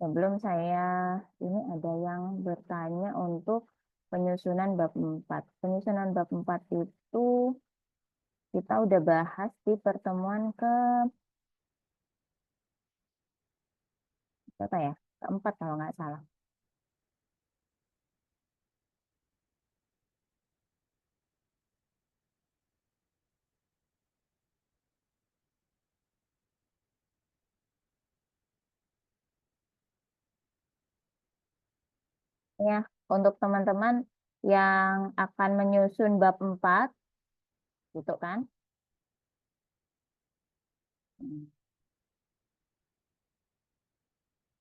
Sebelum saya, ini ada yang bertanya untuk penyusunan bab 4. Penyusunan bab 4 itu kita udah bahas di pertemuan ke berapa ya? Keempat kalau nggak salah. Ya, untuk teman-teman yang akan menyusun bab 4, gitu kan? Hmm.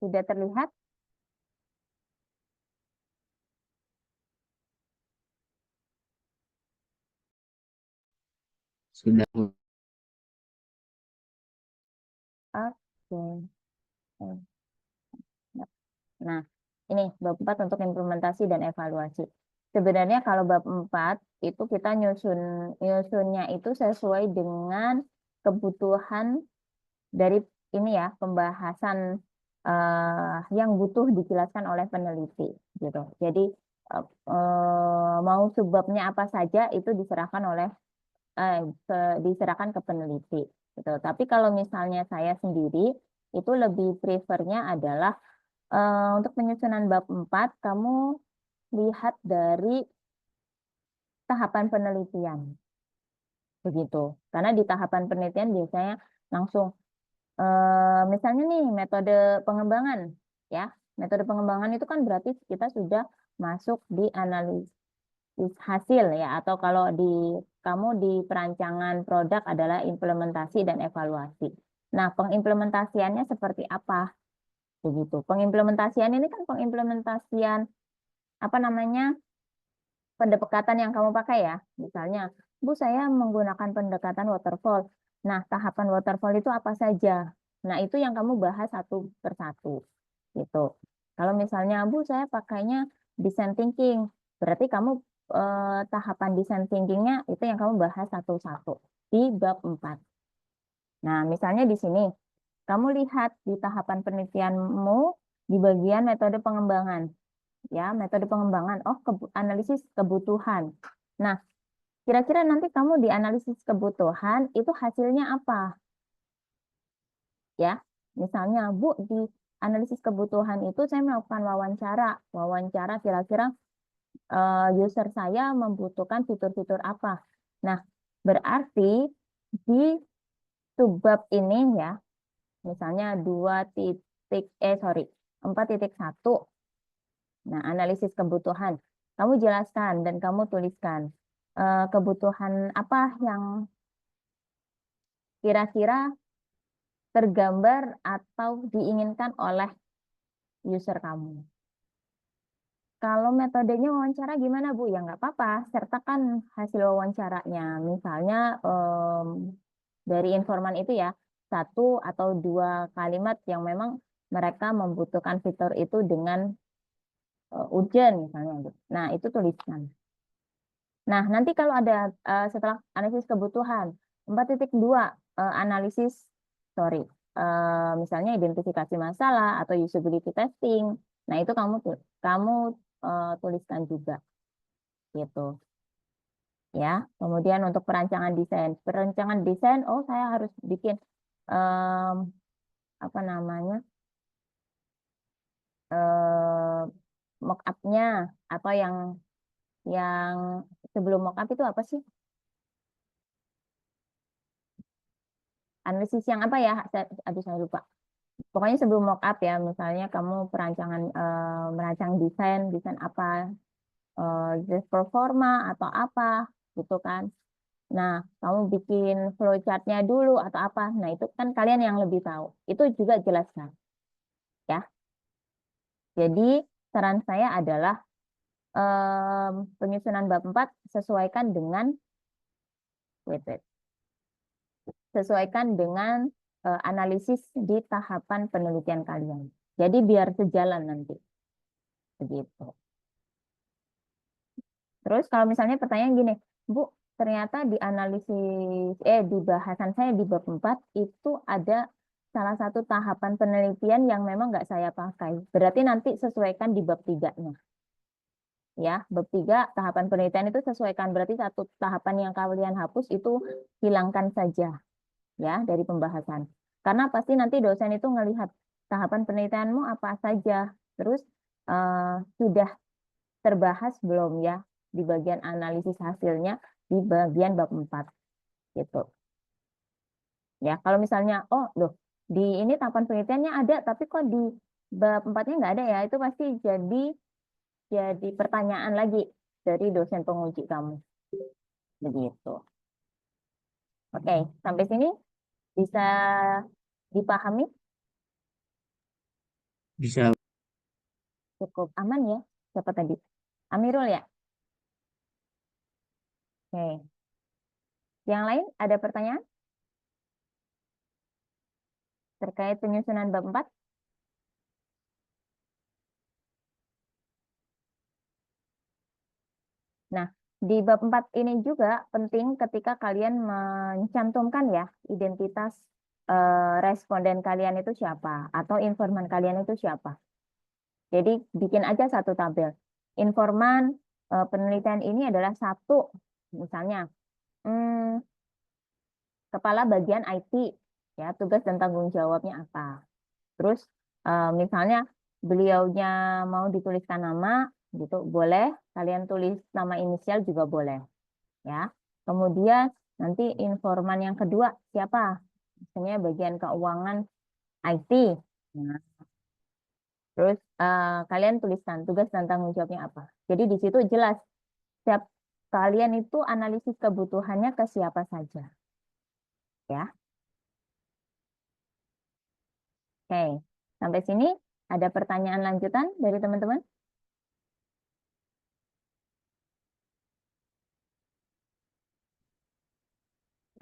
Sudah terlihat? Sudah. Oke. Nah, ini bab 4 untuk implementasi dan evaluasi. Sebenarnya kalau bab 4 itu kita nyusunnya itu sesuai dengan kebutuhan dari ini ya, pembahasan yang butuh dijelaskan oleh peneliti gitu. Jadi mau subbabnya apa saja itu eh, diserahkan ke peneliti gitu. Tapi kalau misalnya saya sendiri itu lebih prefernya adalah untuk penyusunan bab 4, kamu lihat dari tahapan penelitian. Begitu. Karena di tahapan penelitian biasanya langsung, misalnya nih metode pengembangan. Ya, metode pengembangan itu kan berarti kita sudah masuk di analisis hasil ya. Atau kalau kamu di perancangan produk adalah implementasi dan evaluasi. Nah, pengimplementasiannya seperti apa? Begitu. Pengimplementasian ini kan pengimplementasian apa namanya pendekatan yang kamu pakai ya. Misalnya, Bu, saya menggunakan pendekatan waterfall. Nah, tahapan waterfall itu apa saja? Nah, itu yang kamu bahas satu persatu. Gitu. Kalau misalnya, Bu, saya pakainya design thinking. Berarti kamu tahapan design thinkingnya itu yang kamu bahas satu-satu di bab 4. Nah, misalnya di sini, kamu lihat di tahapan penelitianmu di bagian metode pengembangan ya, metode pengembangan. Oh, analisis kebutuhan. Nah, kira-kira nanti kamu di analisis kebutuhan itu hasilnya apa? Ya, misalnya, Bu, di analisis kebutuhan itu saya melakukan wawancara. Wawancara kira-kira user saya membutuhkan fitur-fitur apa. Nah, berarti di subbab ini ya, misalnya 4.1. Nah, analisis kebutuhan. Kamu jelaskan dan kamu tuliskan kebutuhan apa yang kira-kira tergambar atau diinginkan oleh user kamu. Kalau metodenya wawancara gimana, Bu? Ya nggak apa-apa, sertakan hasil wawancaranya. Misalnya dari informan itu ya, satu atau dua kalimat yang memang mereka membutuhkan fitur itu dengan urgent misalnya gitu. Nah, itu tuliskan. Nah, nanti kalau ada setelah analisis kebutuhan, 4.2 analisis, sorry, misalnya identifikasi masalah atau usability testing. Nah, itu kamu tuliskan juga gitu ya. Kemudian untuk perancangan desain. Perancangan desain, oh saya harus bikin em, apa namanya? Mock up-nya atau yang sebelum mock up itu apa sih? Analisis yang apa ya? Aduh saya lupa. Pokoknya sebelum mock up ya, misalnya kamu merancang desain apa, just performa atau apa gitu kan. Nah, kamu bikin flowchartnya dulu atau apa. Nah, itu kan kalian yang lebih tahu. Itu juga jelaskan ya. Jadi saran saya adalah penyusunan bab 4 sesuaikan dengan wait, wait, sesuaikan dengan analisis di tahapan penelitian kalian. Jadi biar sejalan nanti begitu. Terus kalau misalnya pertanyaan gini, Bu, ternyata di bahasan saya di bab 4 itu ada salah satu tahapan penelitian yang memang nggak saya pakai. Berarti nanti sesuaikan di bab 3-nya. Ya, bab 3 tahapan penelitian itu sesuaikan. Berarti satu tahapan yang kalian hapus itu hilangkan saja ya dari pembahasan. Karena pasti nanti dosen itu ngelihat tahapan penelitianmu apa saja. Terus sudah terbahas belum ya di bagian analisis hasilnya di bagian bab 4 gitu. Ya, kalau misalnya oh loh di ini tahapan penelitiannya ada tapi kok di bab 4-nya nggak ada ya, itu pasti jadi pertanyaan lagi dari dosen penguji kamu. Begitu. Oke, sampai sini bisa dipahami? Bisa. Cukup aman ya? Siapa tadi? Amirul ya? Oke. Yang lain ada pertanyaan terkait penyusunan bab 4? Nah, di bab 4 ini juga penting ketika kalian mencantumkan ya identitas responden kalian itu siapa atau informan kalian itu siapa. Jadi bikin aja satu tabel. Informan penelitian ini adalah satu, misalnya kepala bagian IT, ya tugas dan tanggung jawabnya apa. Terus misalnya beliaunya mau dituliskan nama, gitu boleh. Kalian tulis nama inisial juga boleh, ya. Kemudian nanti informan yang kedua siapa? Misalnya bagian keuangan IT. Nah, terus kalian tuliskan tugas dan tanggung jawabnya apa. Jadi di situ jelas setiap kalian itu analisis kebutuhannya ke siapa saja. Ya. Oke. Sampai sini ada pertanyaan lanjutan dari teman-teman?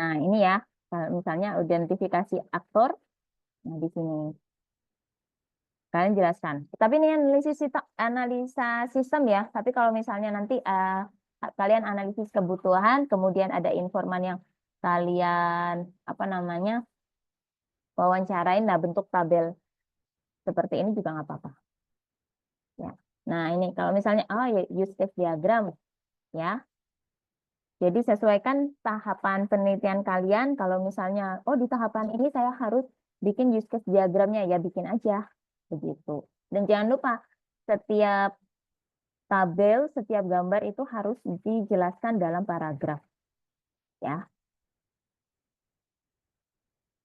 Nah, ini ya. Kalau misalnya identifikasi aktor, nah di sini kalian jelaskan. Tapi ini analisa sistem ya. Tapi kalau misalnya nanti kalian analisis kebutuhan, kemudian ada informan yang kalian apa namanya wawancarain, nah bentuk tabel seperti ini juga nggak apa-apa. Ya. Nah ini kalau misalnya ya use case diagram ya. Jadi sesuaikan tahapan penelitian kalian. Kalau misalnya di tahapan ini saya harus bikin use case diagramnya ya bikin aja begitu. Dan jangan lupa setiap tabel, setiap gambar itu harus dijelaskan dalam paragraf. Ya.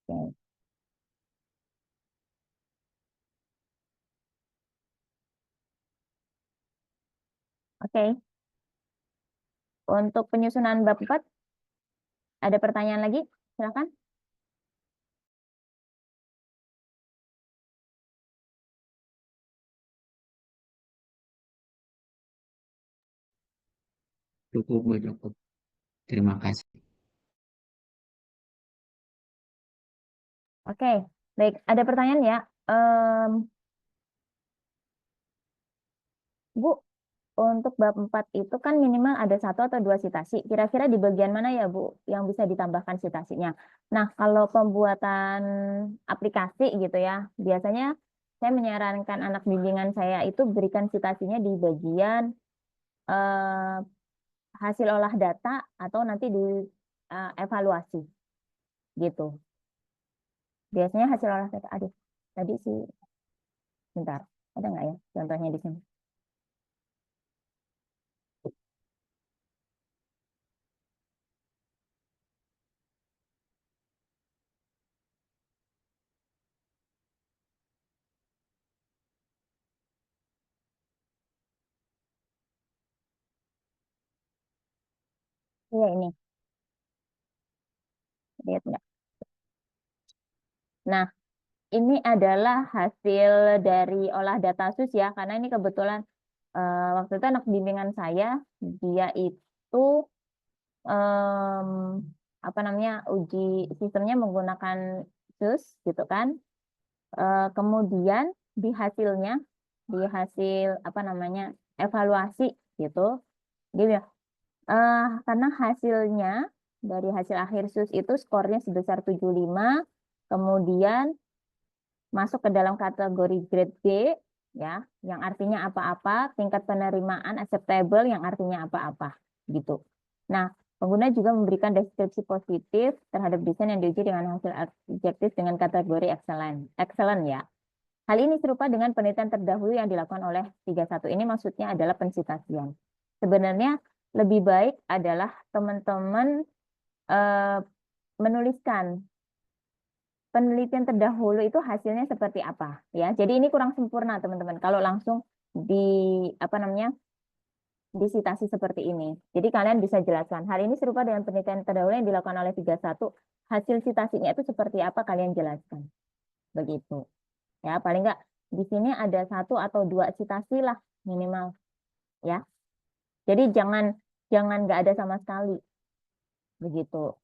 Oke. Oke. Untuk penyusunan bab 4, ada pertanyaan lagi? Silakan. Cukup, Bu, cukup. Terima kasih. Oke. Baik, ada pertanyaan ya. Bu, untuk bab 4 itu kan minimal ada satu atau dua citasi. Kira-kira di bagian mana ya, Bu, yang bisa ditambahkan citasinya? Nah, kalau pembuatan aplikasi gitu ya, biasanya saya menyarankan anak bimbingan saya itu berikan citasinya di bagian eh, hasil olah data atau nanti di evaluasi gitu. Biasanya hasil olah data, aduh, tadi sih, bentar, ada nggak ya contohnya di sini? Iya ini, lihat nggak? Nah, ini adalah hasil dari olah data sus ya, karena ini kebetulan waktu itu anak bimbingan saya, dia itu em, apa namanya uji sistemnya menggunakan sus gitu kan. Kemudian di hasilnya, di hasil apa namanya evaluasi gitu, dia bilang, karena hasilnya dari hasil akhir sus itu skornya sebesar 75, kemudian masuk ke dalam kategori grade B, ya, yang artinya apa-apa, tingkat penerimaan acceptable yang artinya apa-apa, gitu. Nah, pengguna juga memberikan deskripsi positif terhadap desain yang diuji dengan hasil objektif dengan kategori excellent. Excellent ya. Hal ini serupa dengan penelitian terdahulu yang dilakukan oleh 31. Ini maksudnya adalah pensitasian. Sebenarnya lebih baik adalah teman-teman menuliskan penelitian terdahulu itu hasilnya seperti apa ya. Jadi ini kurang sempurna teman-teman kalau langsung di apa namanya disitasi seperti ini. Jadi kalian bisa jelaskan hal ini serupa dengan penelitian terdahulu yang dilakukan oleh 31. Hasil citasinya itu seperti apa kalian jelaskan. Begitu. Ya, paling enggak di sini ada 1 atau 2 citasi lah minimal ya. Jadi jangan nggak ada sama sekali. Begitu.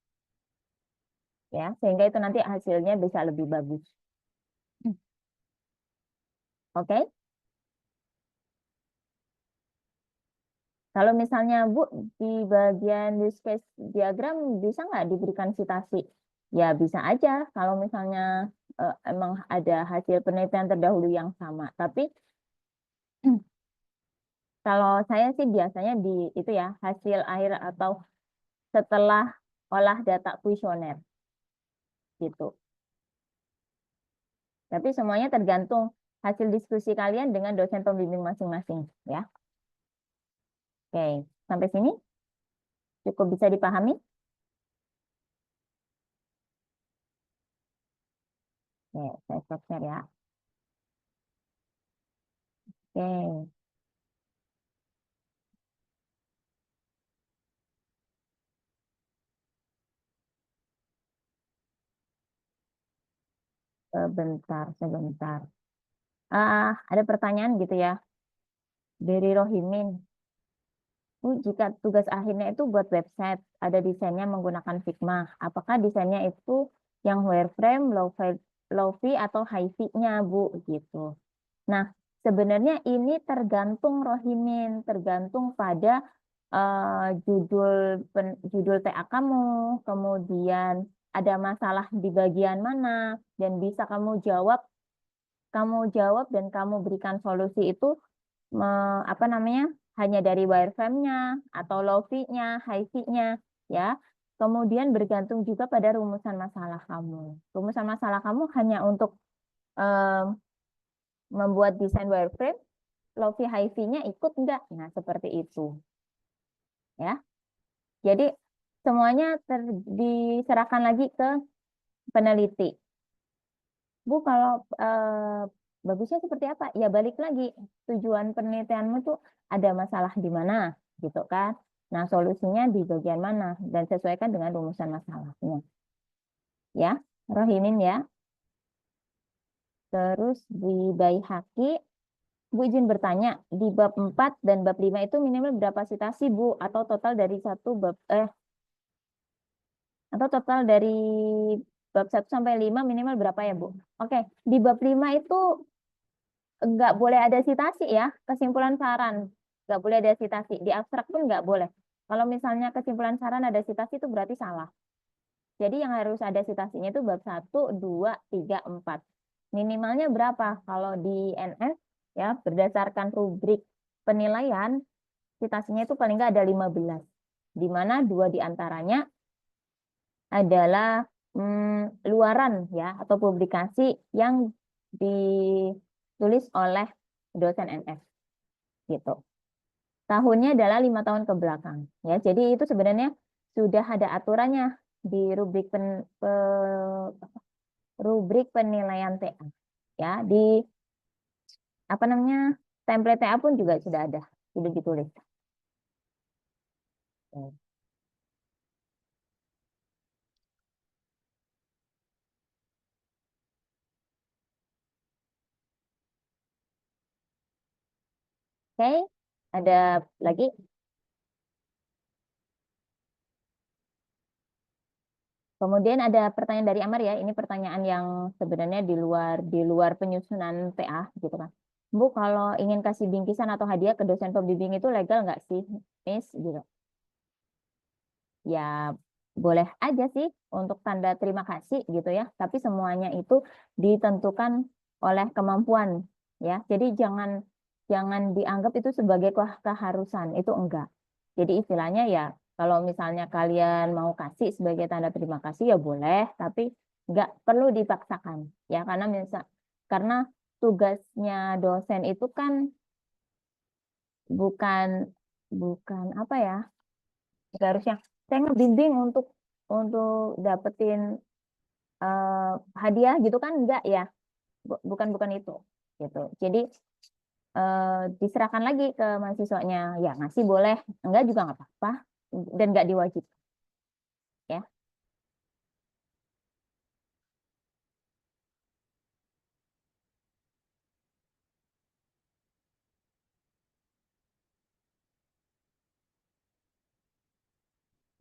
Ya, sehingga itu nanti hasilnya bisa lebih bagus. Oke? Kalau misalnya Bu, di bagian use case diagram bisa nggak diberikan citasi? Ya bisa aja kalau misalnya emang ada hasil penelitian terdahulu yang sama. Tapi kalau saya sih biasanya di itu ya hasil akhir atau setelah olah data kuesioner gitu. Tapi semuanya tergantung hasil diskusi kalian dengan dosen pembimbing masing-masing ya. Oke, sampai sini cukup bisa dipahami? Oke, saya stop share ya. Oke. Sebentar. Ada pertanyaan gitu ya dari Rohimin. Bu, jika tugas akhirnya itu buat website, ada desainnya menggunakan Figma, apakah desainnya itu yang wireframe, low-fi atau high-fi-nya, Bu? Gitu. Nah, sebenarnya ini tergantung Rohimin, tergantung pada judul TA kamu, kemudian ada masalah di bagian mana, dan bisa kamu jawab dan kamu berikan solusi itu apa namanya hanya dari wireframe-nya atau low-fi-nya, high-fi-nya ya. Kemudian bergantung juga pada rumusan masalah kamu. Rumusan masalah kamu hanya untuk membuat desain wireframe, low-fi, high-fi-nya ikut enggak? Nah, seperti itu. Ya. Jadi semuanya diserahkan lagi ke peneliti. Bu, kalau bagusnya seperti apa? Ya balik lagi, tujuan penelitianmu tuh ada masalah di mana, gitu kan? Nah, solusinya di bagian mana dan sesuaikan dengan rumusan masalahnya. Ya, Rohimin ya. Terus di Baihaqi, Bu izin bertanya, di bab 4 dan bab 5 itu minimal berapa citasi, Bu? Atau total dari atau total dari bab 1 sampai 5 minimal berapa ya, Bu? Oke, di bab 5 itu nggak boleh ada citasi ya, kesimpulan saran. Nggak boleh ada citasi. Di abstrak pun nggak boleh. Kalau misalnya kesimpulan saran ada citasi itu berarti salah. Jadi yang harus ada citasinya itu bab 1, 2, 3, 4. Minimalnya berapa? Kalau di NS ya berdasarkan rubrik penilaian, citasinya itu paling nggak ada 15. Di mana 2 diantaranya adalah luaran ya atau publikasi yang ditulis oleh dosen NS gitu. Tahunnya adalah 5 tahun ke belakang ya. Jadi itu sebenarnya sudah ada aturannya di rubrik penilaian TA ya. Di apa namanya template TA pun juga sudah ada, sudah ditulis. Oke, ada lagi? Kemudian ada pertanyaan dari Amar ya. Ini pertanyaan yang sebenarnya di luar penyusunan TA gitu kan. Bu, kalau ingin kasih bingkisan atau hadiah ke dosen pembimbing itu legal nggak sih, Miss? Gitu. Ya boleh aja sih untuk tanda terima kasih gitu ya. Tapi semuanya itu ditentukan oleh kemampuan ya. Jadi jangan dianggap itu sebagai keharusan, itu enggak. Jadi istilahnya ya kalau misalnya kalian mau kasih sebagai tanda terima kasih ya boleh, tapi enggak perlu dipaksakan ya karena tugasnya dosen itu kan bukan bukan apa ya? Nggak harusnya saya ngebimbing untuk dapetin hadiah gitu kan enggak ya. Bukan itu gitu. Jadi diserahkan lagi ke mahasiswanya ya ngasih boleh enggak juga nggak apa-apa dan nggak diwajibkan ya.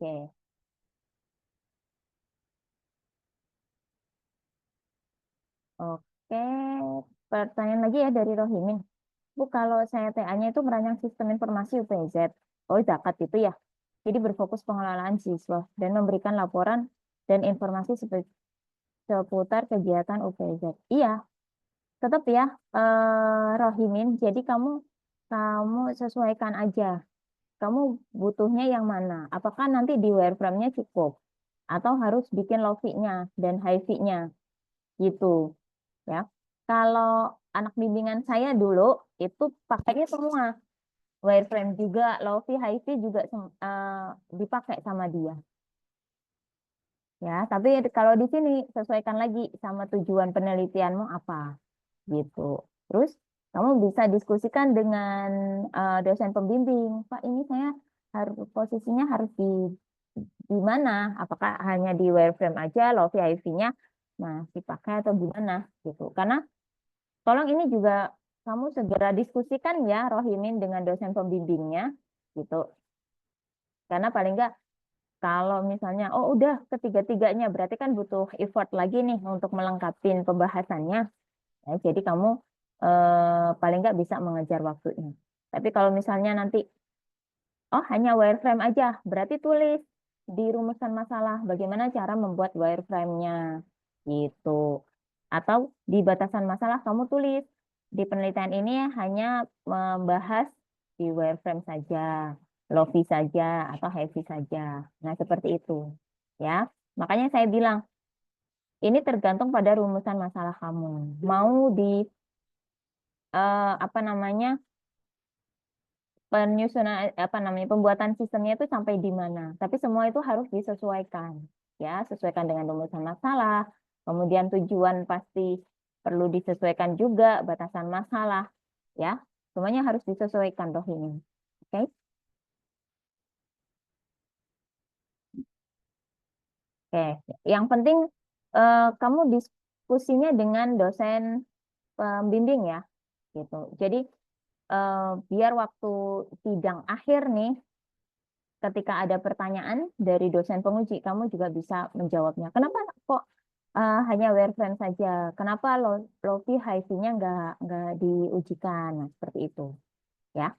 Oke. Oke, pertanyaan lagi ya dari Rohimin. Bu, kalau saya TA-nya itu merancang sistem informasi UPZ. Oh, zakat itu ya. Jadi berfokus pengelolaan siswa dan memberikan laporan dan informasi seputar kegiatan UPZ. Iya, tetap ya, Rohimin. Jadi kamu kamu sesuaikan aja. Kamu butuhnya yang mana? Apakah nanti di wireframe-nya cukup? Atau harus bikin lofi-nya dan high-nya gitu ya. Kalau anak bimbingan saya dulu itu pakainya semua. Wireframe juga, lofi, high juga dipakai sama dia. Ya, tapi kalau di sini sesuaikan lagi sama tujuan penelitianmu apa gitu. Terus kamu bisa diskusikan dengan dosen pembimbing. Pak, ini saya harus posisinya harus di mana? Apakah hanya di wireframe aja, low VIV-nya masih pakai atau gimana gitu. Karena tolong ini juga kamu segera diskusikan ya Rohimin dengan dosen pembimbingnya gitu. Karena paling enggak kalau misalnya oh udah ketiga-tiganya berarti kan butuh effort lagi nih untuk melengkapi pembahasannya. Ya, jadi kamu paling nggak bisa mengejar waktunya. Tapi kalau misalnya nanti, oh hanya wireframe aja, berarti tulis di rumusan masalah bagaimana cara membuat wireframe-nya gitu. Atau di batasan masalah kamu tulis di penelitian ini hanya membahas di wireframe saja, lofi saja, atau heavy saja. Nah seperti itu, ya. Makanya saya bilang ini tergantung pada rumusan masalah kamu. Mau di apa namanya penyusunan apa namanya pembuatan sistemnya itu sampai di mana. Tapi semua itu harus disesuaikan, ya sesuaikan dengan rumusan masalah. Kemudian tujuan pasti perlu disesuaikan juga batasan masalah, ya semuanya harus disesuaikan doh ini. Oke, oke. Yang penting kamu diskusinya dengan dosen pembimbing ya, gitu. Jadi eh, biar waktu sidang akhir nih ketika ada pertanyaan dari dosen penguji, kamu juga bisa menjawabnya. Kenapa kok hanya wireframe saja? Kenapa lofi high-nya nggak diujikan? Nah, seperti itu. Ya,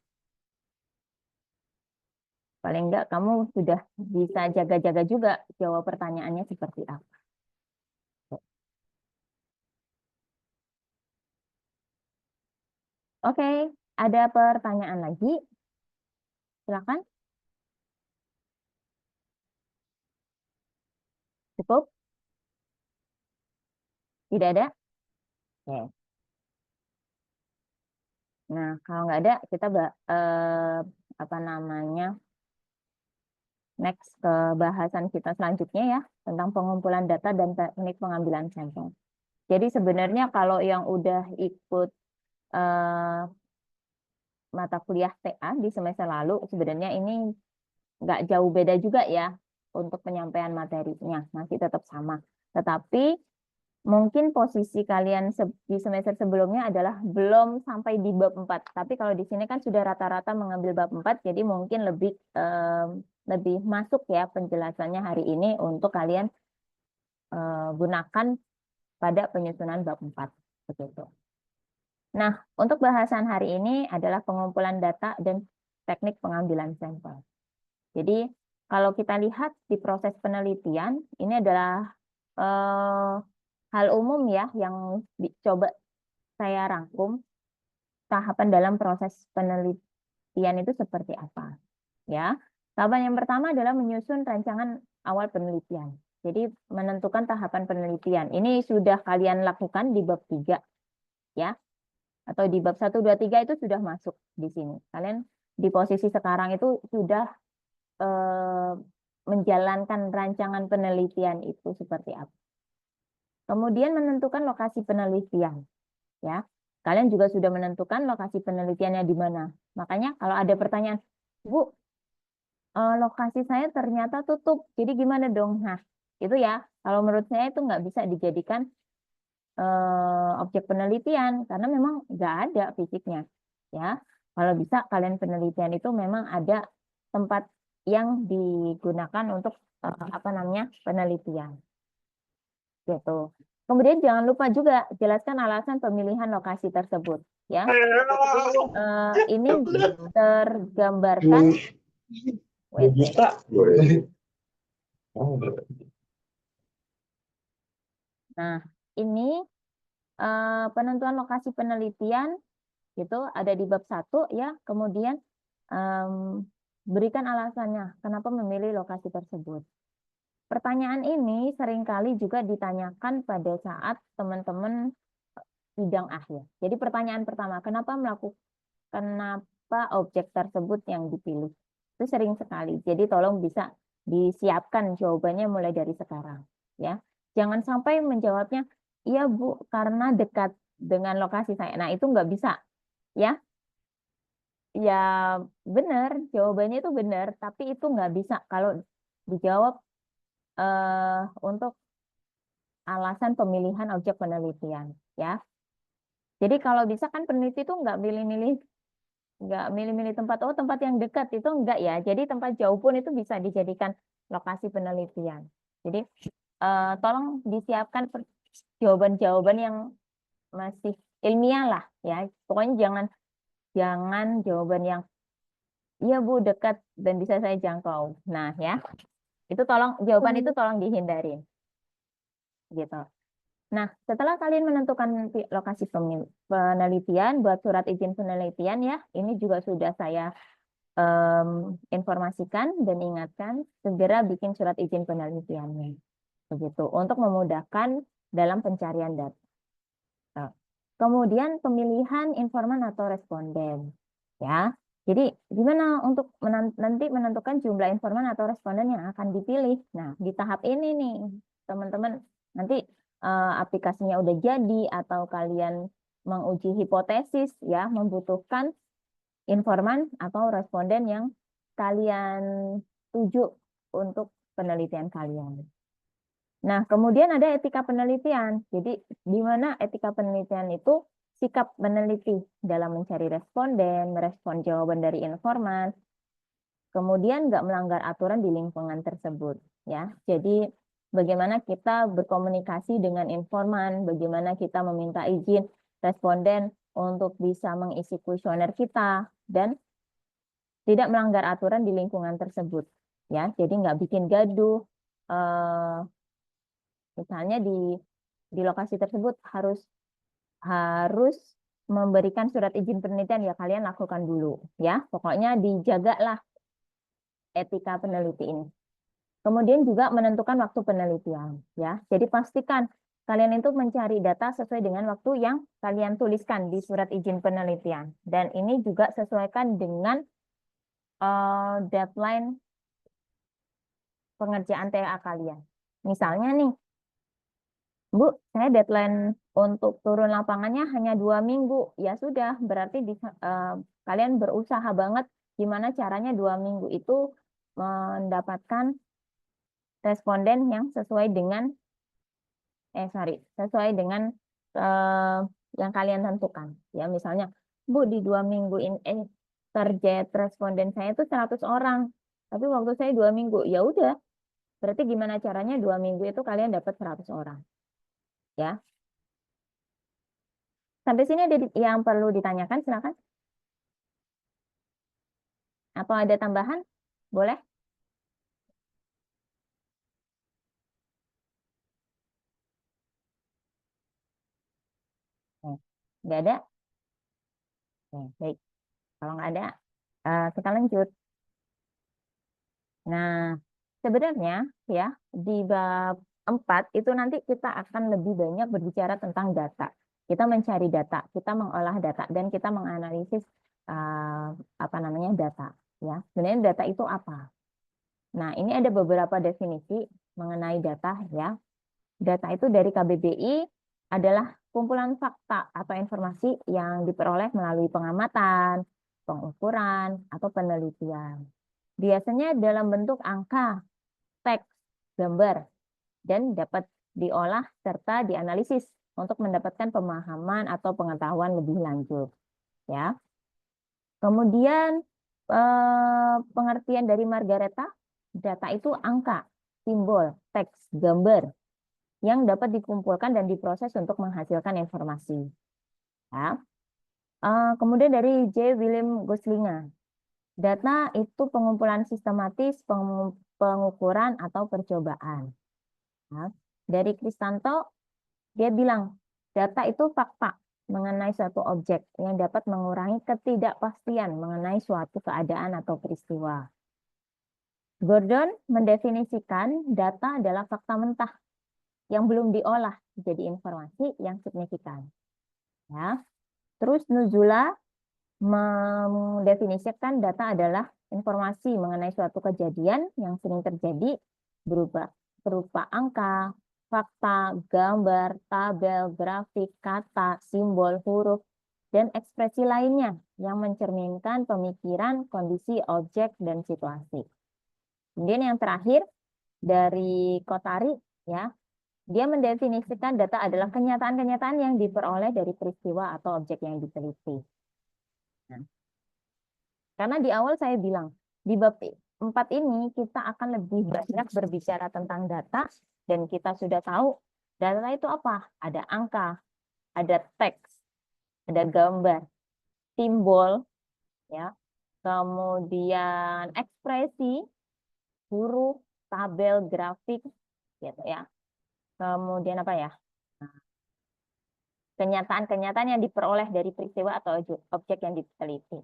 paling nggak kamu sudah bisa jaga-jaga juga jawab pertanyaannya seperti apa. Oke, ada pertanyaan lagi? Silakan. Cukup? Tidak ada? Oke. Nah, kalau nggak ada, kita apa namanya next ke bahasan kita selanjutnya ya tentang pengumpulan data dan teknik pengambilan sampel. Jadi sebenarnya kalau yang udah ikut eh, mata kuliah TA di semester lalu, sebenarnya ini nggak jauh beda juga ya untuk penyampaian materinya, masih tetap sama. Tetapi mungkin posisi kalian di semester sebelumnya adalah belum sampai di bab 4. Tapi kalau di sini kan sudah rata-rata mengambil bab 4, jadi mungkin lebih masuk ya penjelasannya hari ini untuk kalian gunakan pada penyusunan bab 4. Begitu. Nah, untuk bahasan hari ini adalah pengumpulan data dan teknik pengambilan sampel. Jadi, kalau kita lihat di proses penelitian, ini adalah hal umum ya yang coba saya rangkum tahapan dalam proses penelitian itu seperti apa. Ya, tahapan yang pertama adalah menyusun rancangan awal penelitian. Jadi menentukan tahapan penelitian. Ini sudah kalian lakukan di bab 3, ya. Atau di bab 1, 2, 3 itu sudah masuk di sini. Kalian di posisi sekarang itu sudah menjalankan rancangan penelitian itu seperti apa. Kemudian menentukan lokasi penelitian, ya. Kalian juga sudah menentukan lokasi penelitiannya di mana. Makanya kalau ada pertanyaan, Bu, lokasi saya ternyata tutup, jadi gimana dong? Nah, itu ya, kalau menurut saya itu nggak bisa dijadikan objek penelitian karena memang nggak ada fisiknya, ya. Kalau bisa kalian penelitian itu memang ada tempat yang digunakan untuk apa namanya penelitian, gitu. Kemudian jangan lupa juga jelaskan alasan pemilihan lokasi tersebut, ya. Ini tergambarkan. Wait, wait. Nah, ini penentuan lokasi penelitian gitu ada di bab 1, ya. Kemudian berikan alasannya kenapa memilih lokasi tersebut. Pertanyaan ini seringkali juga ditanyakan pada saat teman-teman sidang akhir. Jadi pertanyaan pertama, kenapa objek tersebut yang dipilih? Itu sering sekali. Jadi tolong bisa disiapkan jawabannya mulai dari sekarang, ya. Jangan sampai menjawabnya, iya Bu, karena dekat dengan lokasi saya. Nah, itu nggak bisa, ya. Ya benar, jawabannya itu benar, tapi itu nggak bisa kalau dijawab untuk alasan pemilihan objek penelitian, ya. Jadi kalau bisa kan peneliti itu nggak milih-milih tempat, oh tempat yang dekat itu enggak, ya. Jadi tempat jauh pun itu bisa dijadikan lokasi penelitian. Jadi tolong disiapkan jawaban-jawaban yang masih ilmiah lah, ya. Pokoknya jangan jangan jawaban yang iya Bu dekat dan bisa saya jangkau. Nah, ya. Itu jawaban itu tolong dihindarin. Gitu. Nah, setelah kalian menentukan lokasi penelitian buat surat izin penelitian, ya, ini juga sudah saya informasikan dan ingatkan segera bikin surat izin penelitiannya. Begitu, untuk memudahkan dalam pencarian data. Nah, kemudian pemilihan informan atau responden, ya. Jadi gimana untuk nanti menentukan jumlah informan atau responden yang akan dipilih? Nah, di tahap ini nih, teman-teman, nanti aplikasinya udah jadi atau kalian menguji hipotesis, ya, membutuhkan informan atau responden yang kalian tuju untuk penelitian kalian. Nah, kemudian ada etika penelitian. Jadi, di mana etika penelitian itu sikap meneliti dalam mencari responden, merespon jawaban dari informan, kemudian nggak melanggar aturan di lingkungan tersebut, ya. Jadi, bagaimana kita berkomunikasi dengan informan, bagaimana kita meminta izin responden untuk bisa mengisi kuesioner kita, dan tidak melanggar aturan di lingkungan tersebut, ya. Jadi, nggak bikin gaduh, misalnya di lokasi tersebut harus harus memberikan surat izin penelitian, ya kalian lakukan dulu, ya. Pokoknya dijagalah etika peneliti ini. Kemudian juga menentukan waktu penelitian, ya. Jadi pastikan kalian itu mencari data sesuai dengan waktu yang kalian tuliskan di surat izin penelitian, dan ini juga sesuaikan dengan deadline pengerjaan TA kalian. Misalnya nih, Bu, saya deadline untuk turun lapangannya hanya 2 minggu. Ya sudah, berarti kalian berusaha banget gimana caranya 2 minggu itu mendapatkan responden yang sesuai dengan, sesuai dengan yang kalian tentukan. Ya, misalnya, Bu, di 2 minggu ini, target responden saya itu 100 orang. Tapi waktu saya 2 minggu, ya udah. Berarti gimana caranya 2 minggu itu kalian dapat 100 orang. Ya, sampai sini ada yang perlu ditanyakan, silakan. Atau ada tambahan? Boleh? Nggak ada? Oke, baik. Kalau nggak ada, kita lanjut. Nah, sebenarnya ya di bab 4 itu nanti kita akan lebih banyak berbicara tentang data. Kita mencari data, kita mengolah data, dan kita menganalisis apa namanya data. Ya, sebenarnya data itu apa? Nah, ini ada beberapa definisi mengenai data ya. Data itu dari KBBI adalah kumpulan fakta atau informasi yang diperoleh melalui pengamatan, pengukuran, atau penelitian. Biasanya dalam bentuk angka, teks, gambar, dan dapat diolah serta dianalisis untuk mendapatkan pemahaman atau pengetahuan lebih lanjut. Ya. Kemudian pengertian dari Margareta, data itu angka, simbol, teks, gambar yang dapat dikumpulkan dan diproses untuk menghasilkan informasi. Ya. Kemudian dari J. William Goslinga, data itu pengumpulan sistematis, pengukuran, atau percobaan. Nah, dari Kristanto, dia bilang, data itu fakta mengenai suatu objek yang dapat mengurangi ketidakpastian mengenai suatu keadaan atau peristiwa. Gordon mendefinisikan data adalah fakta mentah yang belum diolah jadi informasi yang signifikan. Ya. Terus Nuzula mendefinisikan data adalah informasi mengenai suatu kejadian yang sering terjadi berupa angka, fakta, gambar, tabel, grafik, kata, simbol, huruf, dan ekspresi lainnya yang mencerminkan pemikiran, kondisi, objek, dan situasi. Kemudian yang terakhir dari Kotari, ya, dia mendefinisikan data adalah kenyataan-kenyataan yang diperoleh dari peristiwa atau objek yang diteliti. Nah, karena di awal saya bilang, di bab 4 ini kita akan lebih banyak berbicara tentang data, dan kita sudah tahu data itu apa? Ada angka, ada teks, ada gambar, simbol, ya, kemudian ekspresi, huruf, tabel, grafik, gitu ya. Kemudian apa ya? Nah, kenyataan-kenyataan yang diperoleh dari peristiwa atau objek yang diteliti.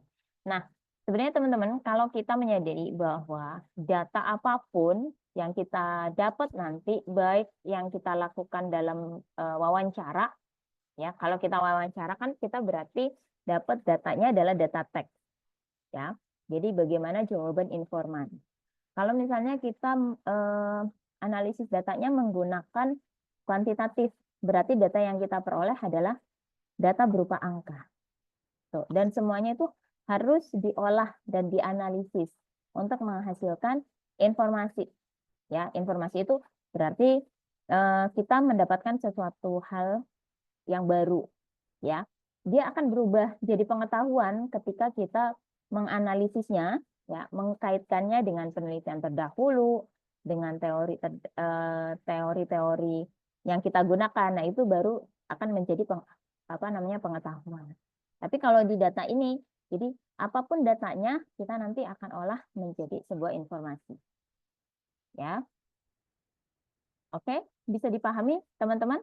Nah, sebenarnya teman-teman, kalau kita menyadari bahwa data apapun yang kita dapat nanti, baik yang kita lakukan dalam wawancara, ya, kalau kita wawancara kan kita berarti dapat datanya adalah data teks, ya. Jadi bagaimana jawaban informan. Kalau misalnya kita analisis datanya menggunakan kuantitatif, berarti data yang kita peroleh adalah data berupa angka. Tuh, dan semuanya itu harus diolah dan dianalisis untuk menghasilkan informasi. Ya, informasi itu berarti kita mendapatkan sesuatu hal yang baru. Ya, dia akan berubah jadi pengetahuan ketika kita menganalisisnya, ya, mengkaitkannya dengan penelitian terdahulu, dengan teori-teori yang kita gunakan. Nah, itu baru akan menjadi pengetahuan. Tapi kalau di data ini, jadi apapun datanya kita nanti akan olah menjadi sebuah informasi. Ya. Oke, bisa dipahami teman-teman?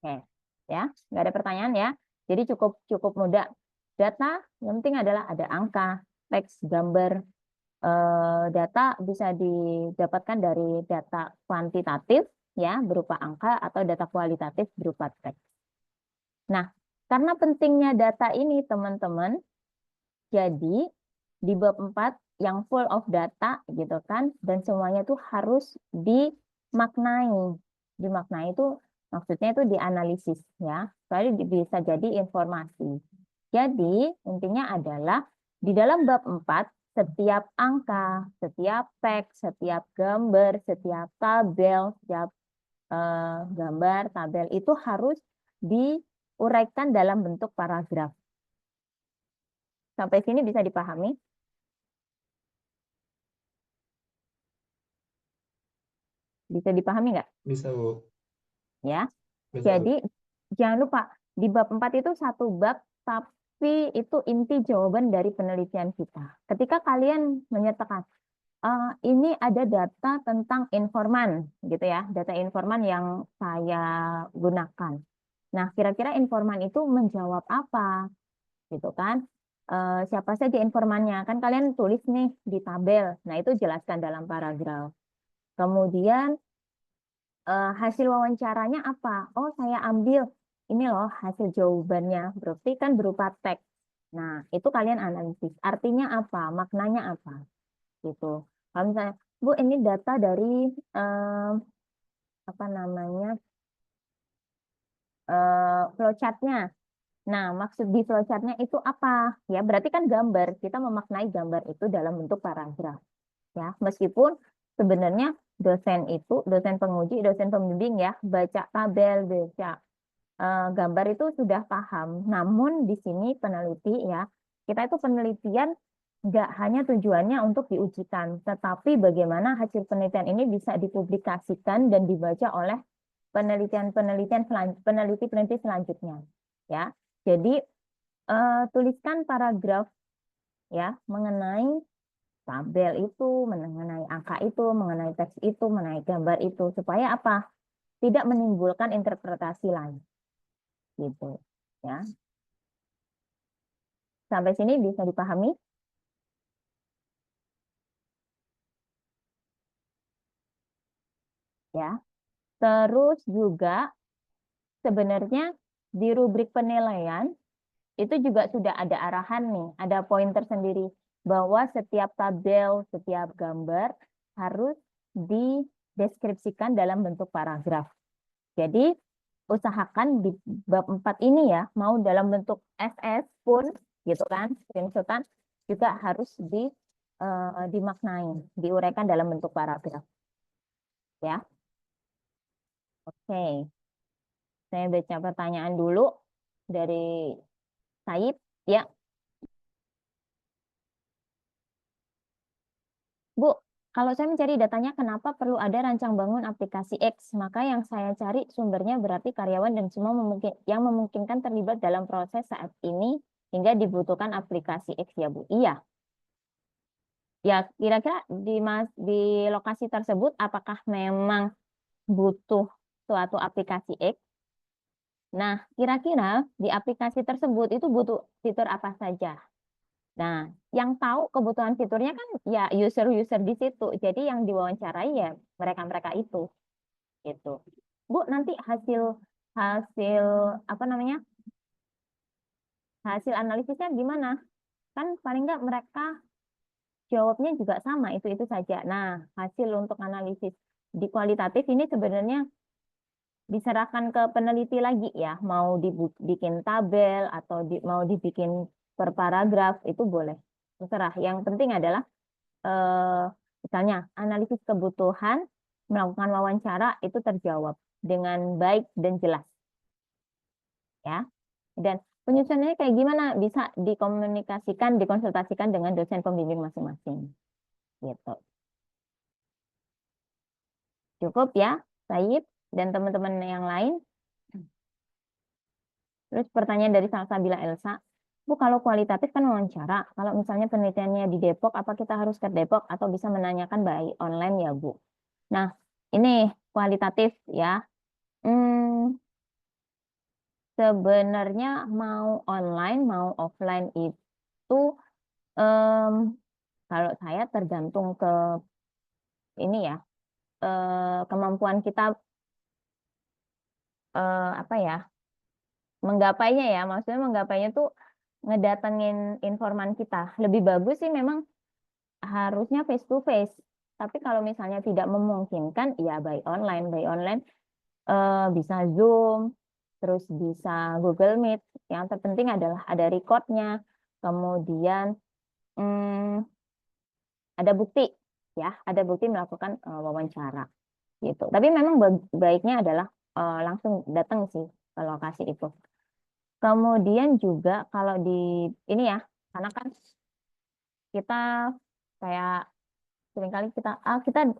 Oke, ya, nggak ada pertanyaan ya. Jadi cukup mudah. Data yang penting adalah ada angka, teks, gambar. Data bisa didapatkan dari data kuantitatif ya berupa angka atau data kualitatif berupa teks. Nah, karena pentingnya data ini teman-teman, jadi di bab 4 yang full of data gitu kan, dan semuanya itu harus dimaknai. Dimaknai itu maksudnya itu dianalisis ya, supaya bisa jadi informasi. Jadi intinya adalah di dalam bab 4 setiap angka, setiap teks, setiap gambar, setiap tabel, setiap gambar, tabel itu harus diuraikan dalam bentuk paragraf. Sampai sini bisa dipahami? Bisa dipahami nggak? Bisa, Bu. Ya. Bisa, Bu. Jadi jangan lupa di bab 4 itu satu bab tapi itu inti jawaban dari penelitian kita. Ketika kalian menyatakan, ini ada data tentang informan, gitu ya, data informan yang saya gunakan. Nah, kira-kira informan itu menjawab apa, gitu kan? Siapa saja informannya? Kan kalian tulis nih di tabel. Nah, itu jelaskan dalam paragraf. Kemudian hasil wawancaranya apa? Oh, saya ambil ini loh hasil jawabannya. Berarti kan berupa teks. Nah, itu kalian analisis. Artinya apa? Maknanya apa? Gitu. Kalau misalnya, Bu, ini data dari apa namanya flowchartnya. Nah, maksud di flowchartnya itu apa? Ya, berarti kan gambar. Kita memaknai gambar itu dalam bentuk paragraf. Ya, meskipun sebenarnya dosen penguji, dosen pembimbing ya, baca tabel, baca gambar itu sudah paham. Namun di sini peneliti ya, kita itu penelitian nggak hanya tujuannya untuk diujikan, tetapi bagaimana hasil penelitian ini bisa dipublikasikan dan dibaca oleh peneliti-peneliti selanjutnya. Ya, jadi tuliskan paragraf ya mengenai tabel itu, mengenai angka itu, mengenai teks itu, mengenai gambar itu, supaya apa? Tidak menimbulkan interpretasi lain, gitu. Ya, sampai sini bisa dipahami? Ya. Terus juga sebenarnya di rubrik penilaian itu juga sudah ada arahan nih, ada poin tersendiri bahwa setiap tabel, setiap gambar harus dideskripsikan dalam bentuk paragraf. Jadi usahakan di bab 4 ini ya, mau dalam bentuk SS pun gitu kan, screenshotan juga harus dimaknai, diuraikan dalam bentuk paragraf. Ya. Oke. Saya baca pertanyaan dulu dari Said. Ya, Bu, kalau saya mencari datanya, kenapa perlu ada rancang bangun aplikasi X? Maka yang saya cari sumbernya berarti karyawan dan semua yang memungkinkan terlibat dalam proses saat ini hingga dibutuhkan aplikasi X ya, Bu. Iya. Ya, kira-kira di lokasi tersebut apakah memang butuh suatu aplikasi X? Nah, kira-kira di aplikasi tersebut itu butuh fitur apa saja? Nah, yang tahu kebutuhan fiturnya kan ya user-user di situ. Jadi yang diwawancarai ya mereka-mereka itu gitu. Bu, nanti hasil hasil apa namanya? Hasil analisisnya gimana? Kan paling nggak mereka jawabnya juga sama itu saja. Nah, hasil untuk analisis di kualitatif ini sebenarnya diserahkan ke peneliti lagi ya, mau dibikin tabel atau mau dibikin per paragraf itu boleh. Terserah. Yang penting adalah eh, misalnya analisis kebutuhan, melakukan wawancara itu terjawab dengan baik dan jelas ya. Dan penyusunannya kayak gimana bisa dikomunikasikan, dikonsultasikan dengan dosen pembimbing masing-masing. Gitu. Cukup ya, Said dan teman-teman yang lain. Terus pertanyaan dari Salsabila Elsa, Bu, kalau kualitatif kan wawancara, kalau misalnya penelitiannya di Depok, apa kita harus ke Depok atau bisa menanyakan by online ya, Bu? Nah, ini kualitatif ya. Hmm, sebenarnya mau online, mau offline itu em, kalau saya tergantung ke ini ya, kemampuan kita apa ya, menggapainya ya. Maksudnya menggapainya tuh ngedatengin informan kita. Lebih bagus sih memang harusnya face to face. Tapi kalau misalnya tidak memungkinkan, ya by online. By online bisa Zoom, terus bisa Google Meet. Yang terpenting adalah ada recordnya, kemudian hmm, ada bukti, ya, ada bukti melakukan wawancara gitu. Tapi memang baiknya adalah langsung datang sih ke lokasi itu. Kemudian juga kalau di ini ya, karena kan kita kayak seringkali kita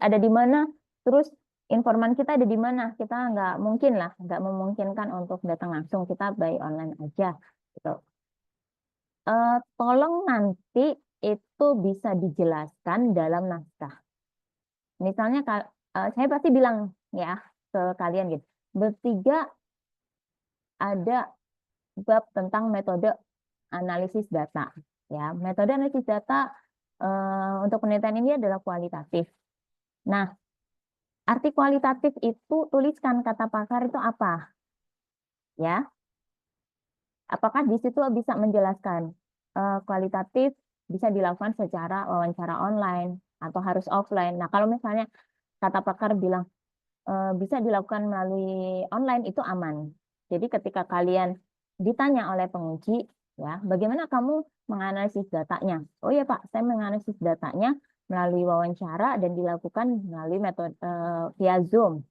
ada di mana, terus informan kita ada di mana, kita nggak mungkin lah, nggak memungkinkan untuk datang langsung, kita by online aja gitu. tolong nanti itu bisa dijelaskan dalam naskah. Misalnya saya pasti bilang ya ke kalian gitu, bertiga ada bab tentang metode analisis data. Ya, metode analisis data untuk penelitian ini adalah kualitatif. Nah, arti kualitatif itu tuliskan kata pakar itu apa? Ya, apakah di situ bisa menjelaskan kualitatif bisa dilakukan secara wawancara online atau harus offline. Nah, kalau misalnya kata pakar bilang bisa dilakukan melalui online itu aman. Jadi ketika kalian ditanya oleh penguji, ya, bagaimana kamu menganalisis datanya? Oh ya Pak, saya menganalisis datanya melalui wawancara dan dilakukan melalui metode via Zoom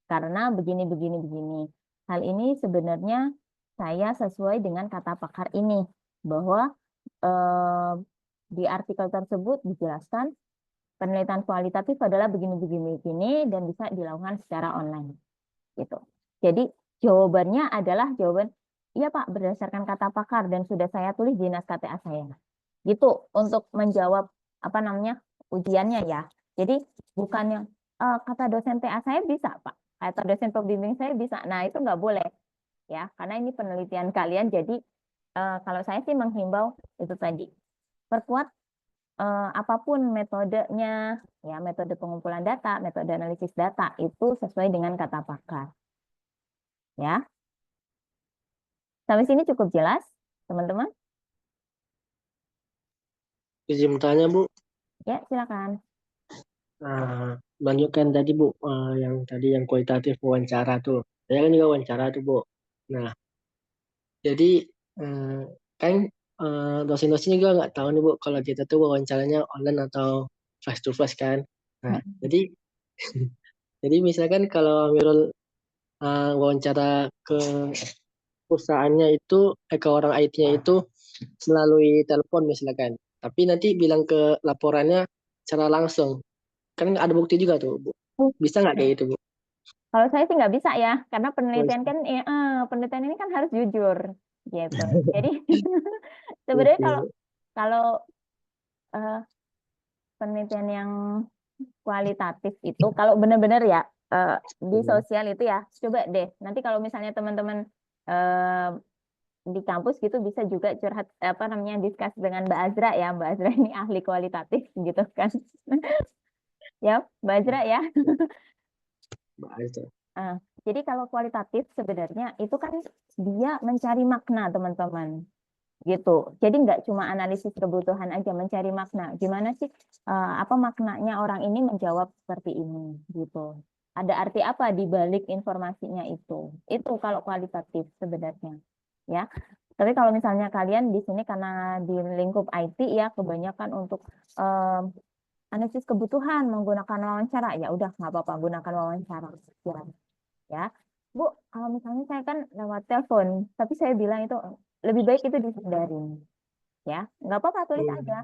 karena begini begini begini. Hal ini sebenarnya saya sesuai dengan kata pakar ini bahwa eh, di artikel tersebut dijelaskan penelitian kualitatif adalah begini-begini dan bisa dilakukan secara online gitu. Jadi jawabannya adalah jawaban iya Pak berdasarkan kata pakar dan sudah saya tulis di naskah TA saya. Gitu untuk menjawab apa namanya ujiannya ya. Jadi bukan yang kata dosen TA saya bisa Pak, kata dosen pembimbing saya bisa. Nah itu nggak boleh ya karena ini penelitian kalian. Jadi kalau saya sih menghimbau itu tadi perkuat apapun metodenya, ya metode pengumpulan data, metode analisis data itu sesuai dengan kata pakar. Ya, sampai sini cukup jelas, teman-teman? Izin tanya Bu, Ya, silakan. lanjutkan tadi Bu, yang tadi yang kualitatif wawancara tuh. Saya kan juga wawancara tuh Bu. Nah, jadi kan dosen-dosen juga nggak tahu nih Bu kalau kita tuh wawancaranya online atau face to face kan. Nah, jadi jadi misalkan kalau Amirul wawancara ke perusahaannya itu ke orang IT-nya itu melalui telepon misalkan. Tapi nanti bilang ke laporannya secara langsung. Kan ada bukti juga tuh, Bu. Bisa nggak kayak gitu, Bu? Kalau saya sih nggak bisa ya, karena penelitian Bisa. kan, penelitian ini kan harus jujur, gitu. Jadi sebenarnya Oke, kalau Bu. kalau eh, penelitian yang kualitatif itu, kalau benar-benar ya di sosial itu ya, coba deh. Nanti kalau misalnya teman-teman eh, di kampus gitu bisa juga curhat apa namanya diskus dengan Mbak Azra ya. Mbak Azra ini ahli kualitatif gitu kan. Ya, Mbak Azra ya. Bahas. Ah, jadi kalau kualitatif sebenarnya itu kan dia mencari makna teman-teman gitu. Jadi nggak cuma analisis kebutuhan aja mencari makna. Gimana sih apa maknanya orang ini menjawab seperti ini gitu. Ada arti apa di balik informasinya itu. Itu kalau kualitatif sebenarnya. Ya. Tapi kalau misalnya kalian di sini karena di lingkup IT ya kebanyakan untuk eh, analisis kebutuhan menggunakan wawancara ya udah nggak apa-apa gunakan wawancara ya. Bu, kalau misalnya saya kan lewat telepon, tapi saya bilang itu lebih baik itu dihindarin ya. Nggak apa-apa tulis aja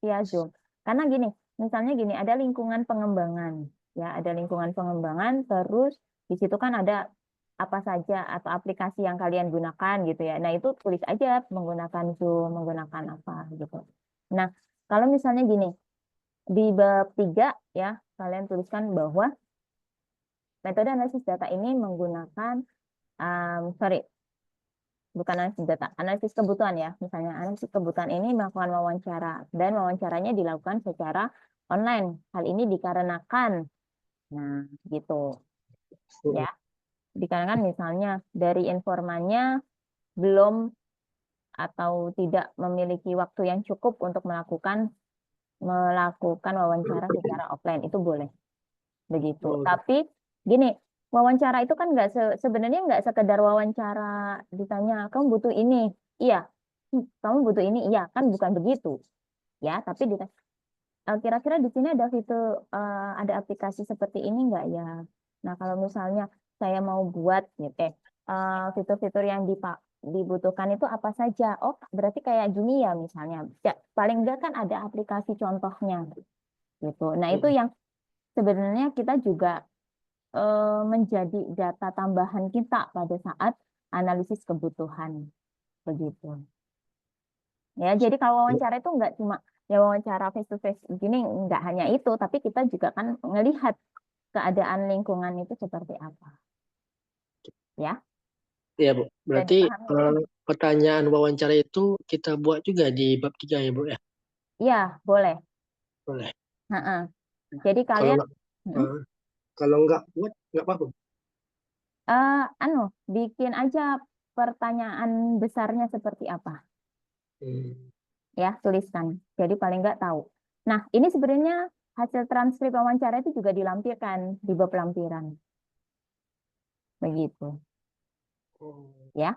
via Zoom. Karena gini, misalnya gini ada lingkungan pengembangan ya, ada lingkungan pengembangan terus di situ kan ada apa saja atau aplikasi yang kalian gunakan gitu ya. Nah, itu tulis aja menggunakan Zoom, menggunakan apa gitu. Nah, kalau misalnya gini, di bab 3 ya, kalian tuliskan bahwa metode analisis data ini menggunakan, sorry, bukan analisis data, analisis kebutuhan ya. Misalnya analisis kebutuhan ini melakukan wawancara dan wawancaranya dilakukan secara online. Hal ini dikarenakan, nah gitu ya, dikarenakan misalnya dari informannya belum atau tidak memiliki waktu yang cukup untuk melakukan wawancara secara offline itu boleh begitu. Oh, Tapi gini, wawancara itu kan sebenarnya nggak sekedar wawancara ditanya kamu butuh ini, iya, kamu butuh ini, iya kan bukan begitu ya. Tapi kira-kira di sini ada fitur ada aplikasi seperti ini nggak ya? Nah kalau misalnya saya mau buat gitu, fitur-fitur yang dibutuhkan itu apa saja? Oh berarti kayak gini ya misalnya. Ya, paling nggak kan ada aplikasi contohnya gitu. Nah itu yang sebenarnya kita juga menjadi data tambahan kita pada saat analisis kebutuhan begitu. Ya, jadi kalau wawancara itu nggak cuma ya wawancara face to face gini, nggak hanya itu, tapi kita juga kan ngelihat keadaan lingkungan itu seperti apa, ya. Ya, Bu. Dan Berarti dipahami. pertanyaan wawancara itu kita buat juga di bab 3 ya, Bu ya? Iya, boleh. Boleh. Heeh. Jadi Kalau kalian nggak eh, kalau nggak buat nggak apa-apa. anu bikin aja pertanyaan besarnya seperti apa, Hmm. ya tuliskan. Jadi paling nggak tahu. Nah, ini sebenarnya hasil transkrip wawancara itu juga dilampirkan di bab lampiran, begitu, Oh, ya.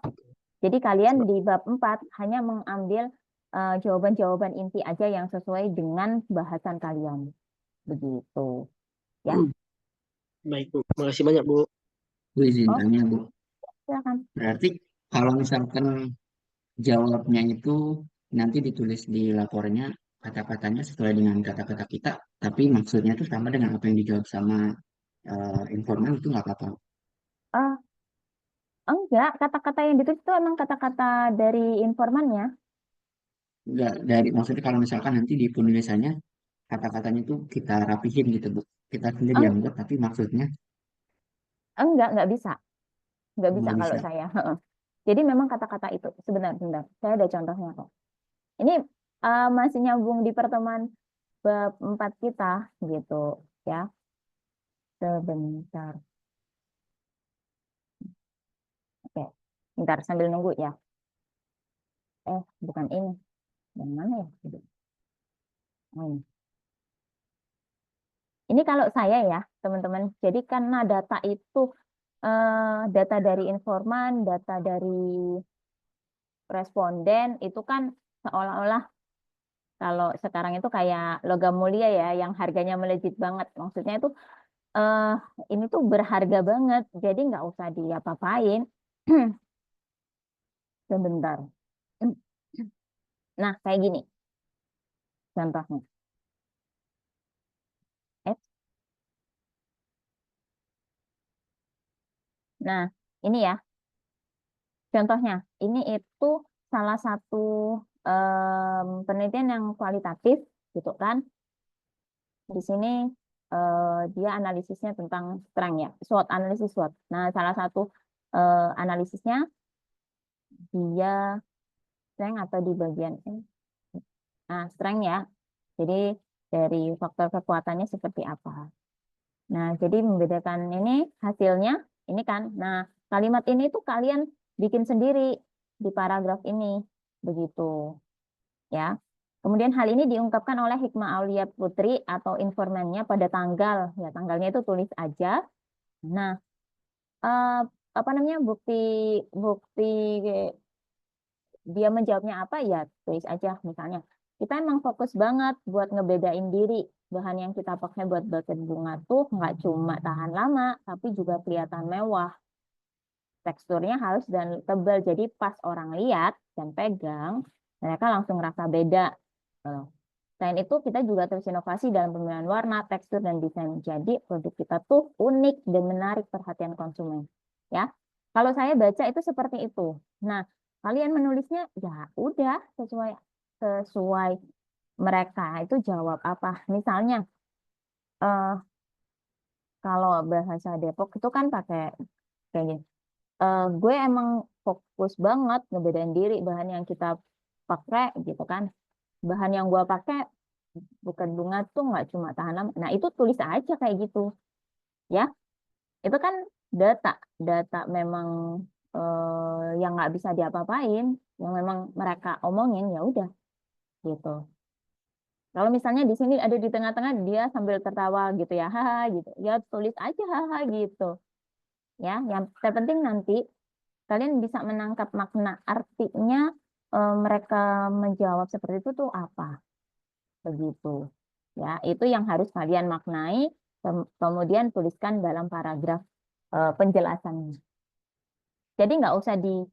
Jadi kalian coba. di bab 4 hanya mengambil jawaban-jawaban inti aja yang sesuai dengan bahasan kalian, begitu, ya. Baik, Bu. Makasih banyak, Bu. Bu izin Oh, tanya, Bu. silakan. Berarti kalau misalkan jawabnya itu nanti ditulis di laporannya kata-katanya sesuai dengan kata-kata kita, tapi maksudnya itu sama dengan apa yang dijawab sama informan itu nggak apa-apa. Eh, enggak, kata-kata yang ditulis itu emang kata-kata dari informannya. Nggak dari maksudnya kalau misalkan nanti di penulisannya kata-katanya itu kita rapihin gitu Bu. Kita sendiri yang Eng- buat tapi maksudnya enggak bisa. Nggak bisa nggak kalau bisa. saya. Heeh. Jadi memang kata-kata itu sebentar, saya ada contohnya kok. Ini masih nyambung di pertemuan bab 4 kita gitu, ya. Sebentar. Oke. Bentar sambil nunggu ya. Bukan ini. Yang mana ya? Oh, ini. Ini kalau saya ya, teman-teman. Jadi karena data itu data dari informan, data dari responden itu kan seolah-olah kalau sekarang itu kayak logam mulia ya, yang harganya melejit banget. Maksudnya itu eh ini tuh berharga banget, jadi nggak usah diapa-apain. Sebentar. Nah, kayak gini contohnya. Eh, Nah, ini ya contohnya. Ini itu salah satu penelitian yang kualitatif, gitu kan. Di sini dia analisisnya tentang strength ya, SWOT, analisis SWOT. Nah, salah satu analisisnya dia strength atau di bagian ini. Nah, strength ya. Jadi dari faktor kekuatannya seperti apa. Nah, jadi membedakan ini hasilnya ini kan. Nah, kalimat ini tuh kalian bikin sendiri di paragraf ini. Begitu, ya. Kemudian hal ini diungkapkan oleh Hikmah Aulia Putri atau informannya pada tanggal, ya tanggalnya itu tulis aja. Nah, eh, apa namanya bukti bukti dia menjawabnya apa ya tulis aja misalnya kita emang fokus banget buat ngebedain diri bahan yang kita pakai buat buket bunga tuh nggak cuma tahan lama tapi juga kelihatan mewah, teksturnya halus dan tebal jadi pas orang lihat dan pegang mereka langsung ngerasa beda. Gitu. Selain itu kita juga terus inovasi dalam pemilihan warna, tekstur dan desain jadi produk kita tuh unik dan menarik perhatian konsumen, ya. Kalau saya baca itu seperti itu. Nah, kalian menulisnya ya udah sesuai sesuai mereka itu jawab apa. Misalnya eh kalau bahasa Depok itu kan pakai kayak gini. Gue emang fokus banget ngebedain diri bahan yang kita pakai gitu kan. Bahan yang gue pakai bukan bunga tuh nggak cuma tahan lama. Nah, itu tulis aja kayak gitu, ya. Itu kan data, data memang yang nggak bisa diapa-apain, yang memang mereka omongin ya udah gitu. Kalau misalnya di sini ada di tengah-tengah dia sambil tertawa gitu ya, haha gitu. Ya tulis aja haha gitu. Ya, yang terpenting nanti kalian bisa menangkap makna artinya mereka menjawab seperti itu tuh apa, begitu. Ya, itu yang harus kalian maknai, kemudian tuliskan dalam paragraf penjelasannya. Jadi nggak usah di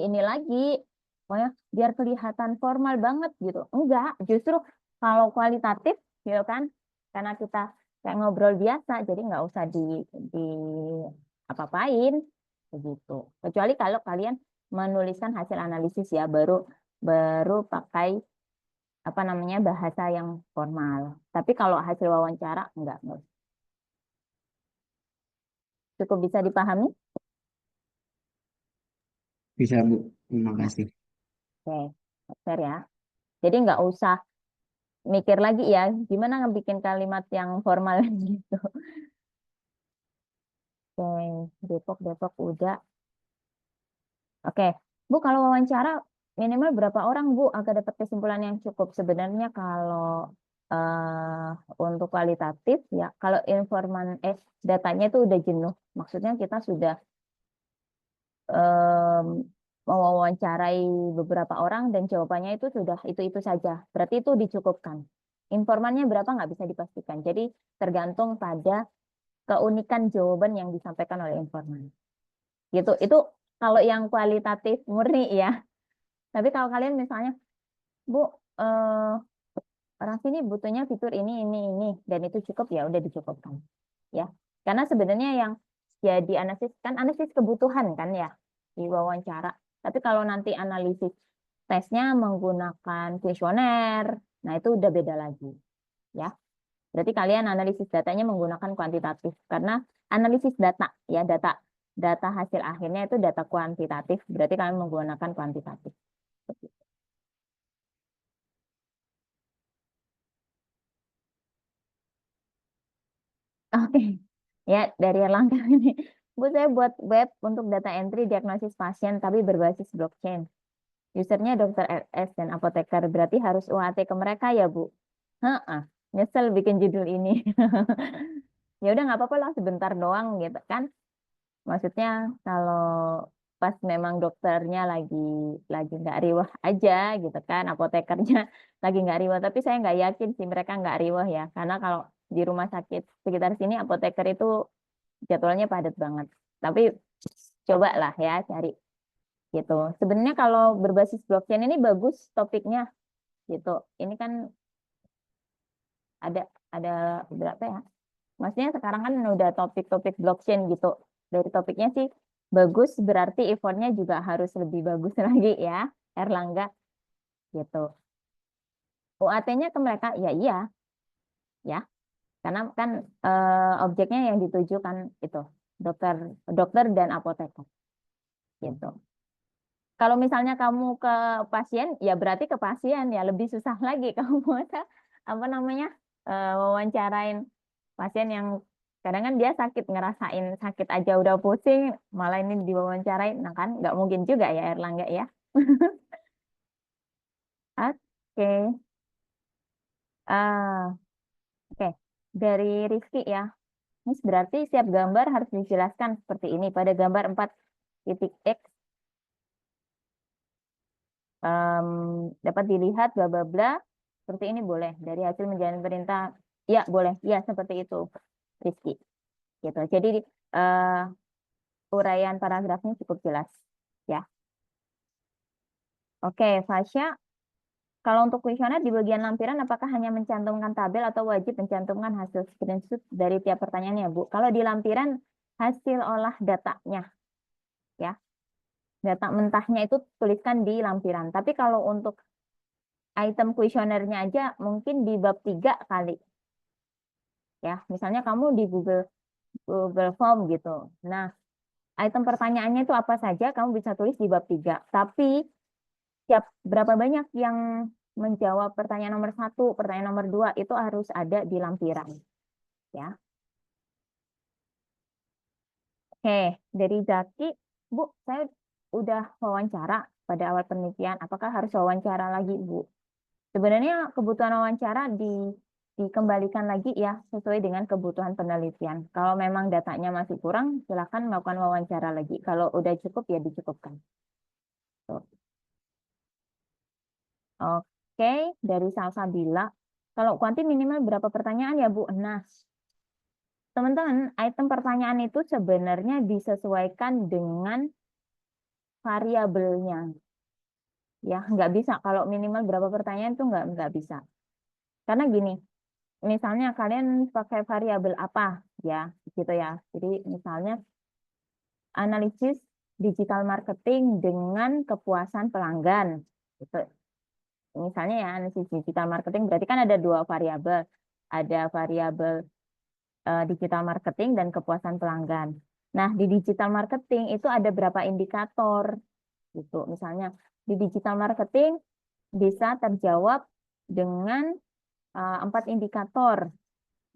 ini lagi, pokoknya biar kelihatan formal banget gitu. Enggak, justru kalau kualitatif gitu kan, karena kita kayak ngobrol biasa, jadi nggak usah di apa-apain begitu. Kecuali kalau kalian menuliskan hasil analisis ya, baru baru pakai apa namanya bahasa yang formal. Tapi kalau hasil wawancara enggak. Cukup bisa dipahami? Bisa, Bu. Terima kasih. Oke, fair ya. Jadi nggak usah mikir lagi ya, gimana ngebikin kalimat yang formal gitu. Oke, Depok udah. Oke, Bu, kalau wawancara minimal berapa orang, Bu, agar dapat kesimpulan yang cukup? Sebenarnya kalau untuk kualitatif ya, kalau datanya itu udah jenuh. Maksudnya kita sudah em, mewawancarai beberapa orang dan jawabannya itu sudah itu saja. Berarti itu dicukupkan. Informannya berapa nggak bisa dipastikan. Jadi tergantung pada keunikan jawaban yang disampaikan oleh informan. Gitu. Itu kalau yang kualitatif murni ya. Tapi kalau kalian misalnya, Bu, eh, orang sini butuhnya fitur ini, dan itu cukup ya udah dicukupkan. Ya, karena sebenarnya yang jadi analisis kebutuhan kan ya di wawancara. Tapi kalau nanti analisis tesnya menggunakan kuesioner, nah itu udah beda lagi. Ya, berarti kalian analisis datanya menggunakan kuantitatif karena analisis data ya data hasil akhirnya itu data kuantitatif, berarti kalian menggunakan kuantitatif. Oke, ya dari Erlangga ini. Bu, saya buat web untuk data entry diagnosis pasien tapi berbasis blockchain. Usernya dokter RS dan apoteker, berarti harus UAT ke mereka ya, Bu? Heeh, nyesel bikin judul ini. Ya udah nggak apa-apa lah sebentar doang gitu kan. Maksudnya kalau pas memang dokternya lagi nggak riwah aja gitu kan, apotekernya lagi nggak riwah. Tapi saya nggak yakin sih mereka nggak riwah ya, karena kalau di rumah sakit sekitar sini apoteker itu jadwalnya padat banget. Tapi coba lah ya cari gitu. Sebenarnya kalau berbasis blockchain ini bagus topiknya gitu. Ini kan ada ada berapa ya? Maksudnya sekarang kan udah topik-topik blockchain gitu. Dari topiknya sih bagus, berarti effortnya juga harus lebih bagus lagi ya, Erlangga gitu. UAT-nya ke mereka, ya iya, ya, karena kan objeknya yang dituju kan itu dokter, dokter dan apoteker gitu. Kalau misalnya kamu ke pasien, ya berarti ke pasien ya lebih susah lagi kamu apa namanya wawancarain pasien yang kadang kan dia sakit ngerasain sakit aja udah pusing, malah ini diwawancarain, nah kan nggak mungkin juga ya Erlangga ya. Oke, ah oke dari Rizky ya. Ini berarti setiap gambar harus dijelaskan seperti ini. Pada gambar 4.x dapat dilihat bla bla bla seperti ini boleh dari hasil menjalani perintah ya boleh ya seperti itu Rizky gitu jadi uraian paragrafnya cukup jelas ya. Oke, Fasya, kalau untuk kuesioner di bagian lampiran apakah hanya mencantumkan tabel atau wajib mencantumkan hasil screenshot dari tiap pertanyaannya, Bu? Kalau di lampiran hasil olah datanya ya, data mentahnya itu tuliskan di lampiran, tapi kalau untuk item kuesionernya aja mungkin di bab 3 kali ya. Misalnya kamu di Google Form gitu. Nah, item pertanyaannya itu apa saja kamu bisa tulis di bab 3. Tapi siap berapa banyak yang menjawab pertanyaan nomor 1, pertanyaan nomor 2 itu harus ada di lampiran ya. Oke, dari Zaki, Bu, saya udah wawancara pada awal penelitian. Apakah harus wawancara lagi, Bu? Sebenarnya kebutuhan wawancara dikembalikan lagi ya sesuai dengan kebutuhan penelitian. Kalau memang datanya masih kurang, silakan melakukan wawancara lagi. Kalau udah cukup ya dicukupkan. Tuh. Oke, dari Salsabila. Kalau kuanti minimal berapa pertanyaan ya Bu? Nah, teman-teman, item pertanyaan itu sebenarnya disesuaikan dengan variabelnya. Ya, nggak bisa. Kalau minimal berapa pertanyaan itu nggak bisa. Karena gini, misalnya kalian pakai variabel apa ya gitu ya. Jadi misalnya analisis digital marketing dengan kepuasan pelanggan. Itu misalnya ya analisis digital marketing berarti kan ada dua variabel. Ada variabel digital marketing dan kepuasan pelanggan. Nah, di digital marketing itu ada berapa indikator gitu. Misalnya di digital marketing bisa terjawab dengan 4 indikator.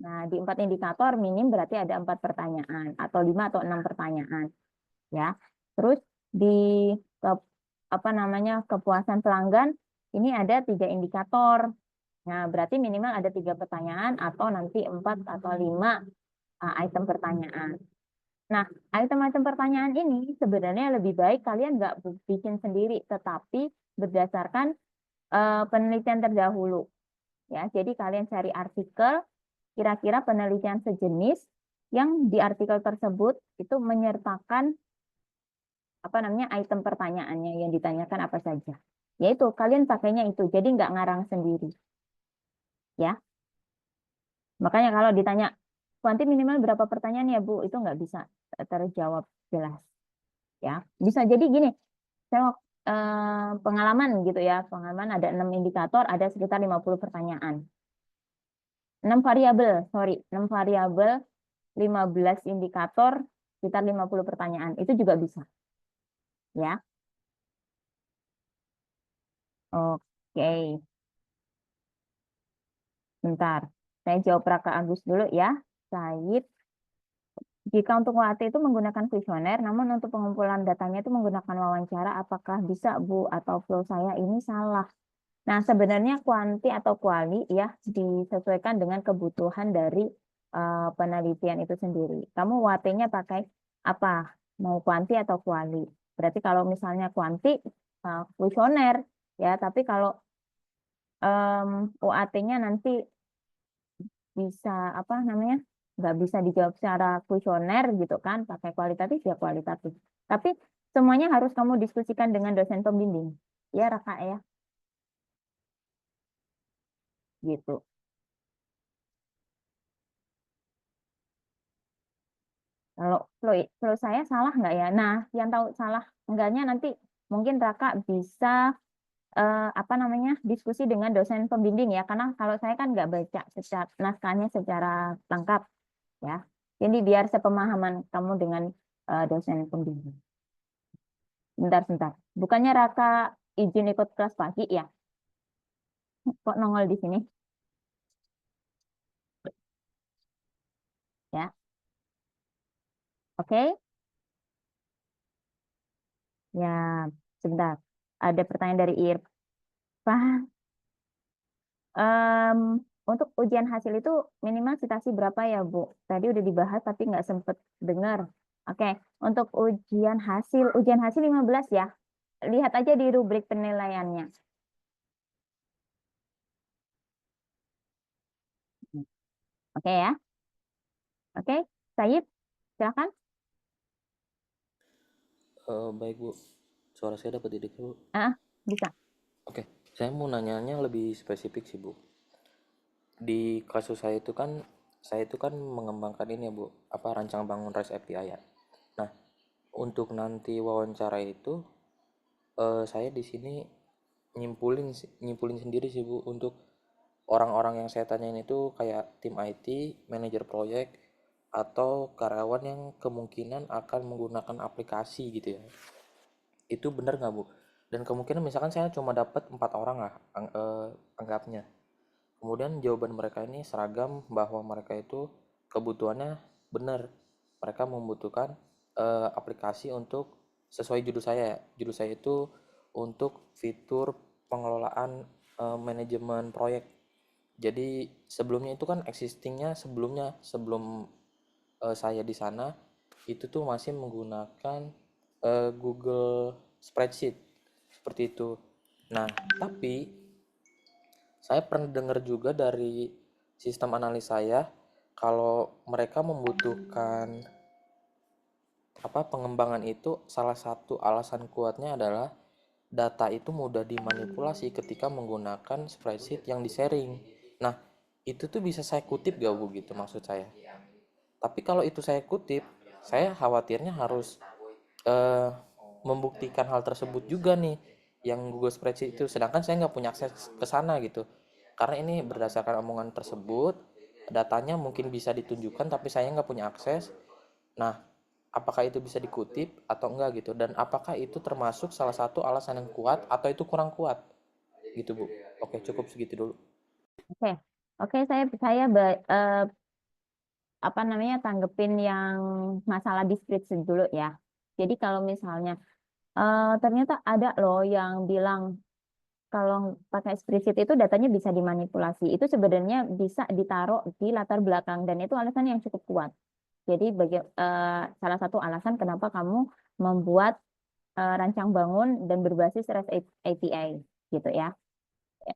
Nah, di 4 indikator minim berarti ada 4 pertanyaan atau 5 atau 6 pertanyaan, ya. Terus di ke, apa namanya kepuasan pelanggan ini ada 3 indikator. Nah, berarti minimal ada 3 pertanyaan atau nanti 4 atau 5 item pertanyaan. Nah, item-item pertanyaan ini sebenarnya lebih baik kalian nggak bikin sendiri, tetapi berdasarkan penelitian terdahulu. Ya, jadi kalian cari artikel, kira-kira penelitian sejenis yang di artikel tersebut itu menyertakan apa namanya item pertanyaannya yang ditanyakan apa saja. Yaitu kalian pakainya itu, jadi nggak ngarang sendiri. Ya, makanya kalau ditanya kuanti minimal berapa pertanyaan ya Bu, itu nggak bisa terjawab jelas. Ya, bisa jadi gini, saya pengalaman gitu ya, pengalaman ada 6 indikator, ada sekitar 50 pertanyaan. 6 variabel, 15 indikator, sekitar 50 pertanyaan. Itu juga bisa. Ya. Oke. Bentar. Saya jawab Raka Agus dulu ya. Said. Jika untuk UAT itu menggunakan kuesioner, namun untuk pengumpulan datanya itu menggunakan wawancara, apakah bisa Bu? Atau flow saya ini salah? Nah, sebenarnya kuanti atau kuali ya disesuaikan dengan kebutuhan dari penelitian itu sendiri. Kamu UAT-nya pakai apa? Mau kuanti atau kuali? Berarti kalau misalnya kuanti, kuesioner ya. Tapi kalau UAT-nya nanti bisa apa namanya? Nggak bisa dijawab secara kuesioner gitu kan? Pakai kualitatif ya kualitatif. Tapi semuanya harus kamu diskusikan dengan dosen pembimbing. Ya, Raka ya. Gitu. Kalau flow saya salah nggak ya? Nah, yang tahu salah enggaknya nanti mungkin Raka bisa apa namanya diskusi dengan dosen pembimbing ya, karena kalau saya kan nggak baca secara naskahnya secara lengkap ya. Jadi biar sepemahaman kamu dengan dosen pembimbing. Bentar. Bukannya Raka izin ikut kelas pagi ya? Kok nongol di sini? Ya, oke. Ya, sebentar. Ada pertanyaan dari Irfan. Em, untuk ujian hasil itu minimal citasi berapa ya, Bu? Tadi udah dibahas tapi nggak sempet dengar. Oke, untuk ujian hasil 15 ya. Lihat aja di rubrik penilaiannya. Oke ya. Oke, Sayib, silakan. Baik Bu, suara saya dapat didengar Bu. Bisa. Oke, saya mau nanyanya lebih spesifik sih Bu. Di kasus saya itu kan mengembangkan ini ya Bu, apa rancang bangun REST API ya. Nah, untuk nanti wawancara itu, saya di sini nyimpulin sendiri sih Bu, untuk orang-orang yang saya tanyain itu kayak tim IT, manajer proyek, atau karyawan yang kemungkinan akan menggunakan aplikasi gitu ya. Itu benar nggak Bu? Dan kemungkinan misalkan saya cuma dapat 4 orang lah anggapnya. Kemudian jawaban mereka ini seragam bahwa mereka itu kebutuhannya benar. Mereka membutuhkan aplikasi untuk sesuai judul saya. Judul saya itu untuk fitur pengelolaan manajemen proyek. Jadi sebelumnya itu kan existingnya sebelum saya di sana itu tuh masih menggunakan Google Spreadsheet seperti itu. Nah, tapi saya pernah dengar juga dari sistem analis saya kalau mereka membutuhkan pengembangan itu, salah satu alasan kuatnya adalah data itu mudah dimanipulasi ketika menggunakan spreadsheet yang di-sharing. Nah, itu tuh bisa saya kutip gak Bu gitu maksud saya. Tapi kalau itu saya kutip, saya khawatirnya harus membuktikan hal tersebut juga nih. yang Google Spreadsheet itu, sedangkan saya nggak punya akses ke sana gitu. Karena ini berdasarkan omongan tersebut, datanya mungkin bisa ditunjukkan tapi saya nggak punya akses. Nah, apakah itu bisa dikutip atau enggak gitu? Dan apakah itu termasuk salah satu alasan yang kuat atau itu kurang kuat? Gitu, Bu. Oke, cukup segitu dulu. Oke, oke, apa namanya tanggepin yang masalah di spreadsheet dulu ya. Jadi kalau misalnya ternyata ada loh yang bilang kalau pakai spreadsheet itu datanya bisa dimanipulasi. Itu sebenarnya bisa ditaruh di latar belakang dan itu alasan yang cukup kuat. Jadi salah satu alasan kenapa kamu membuat rancang bangun dan berbasis REST API gitu ya.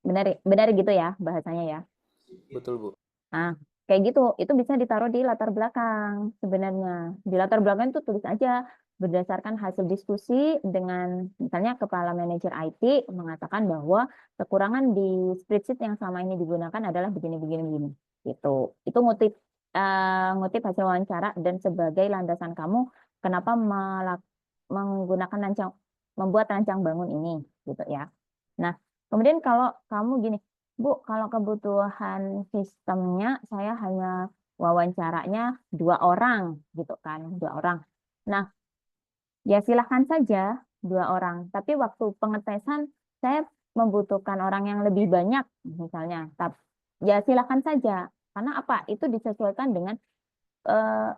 Benar benar gitu ya bahasanya ya. Betul, Bu. Nah, kayak gitu, itu bisa ditaruh di latar belakang sebenarnya. Di latar belakang itu tulis aja berdasarkan hasil diskusi dengan misalnya kepala manajer IT mengatakan bahwa kekurangan di spreadsheet yang selama ini digunakan adalah begini-begini begini. Gitu. Itu ngutip hasil wawancara dan sebagai landasan kamu kenapa menggunakan membuat rancang bangun ini gitu ya. Nah, kemudian kalau kamu gini, Bu, kalau kebutuhan sistemnya saya hanya wawancaranya 2 orang gitu kan, 2 orang. Nah, ya silahkan saja 2 orang. Tapi waktu pengetesan saya membutuhkan orang yang lebih banyak misalnya. Ya silahkan saja. Karena apa? Itu disesuaikan dengan eh,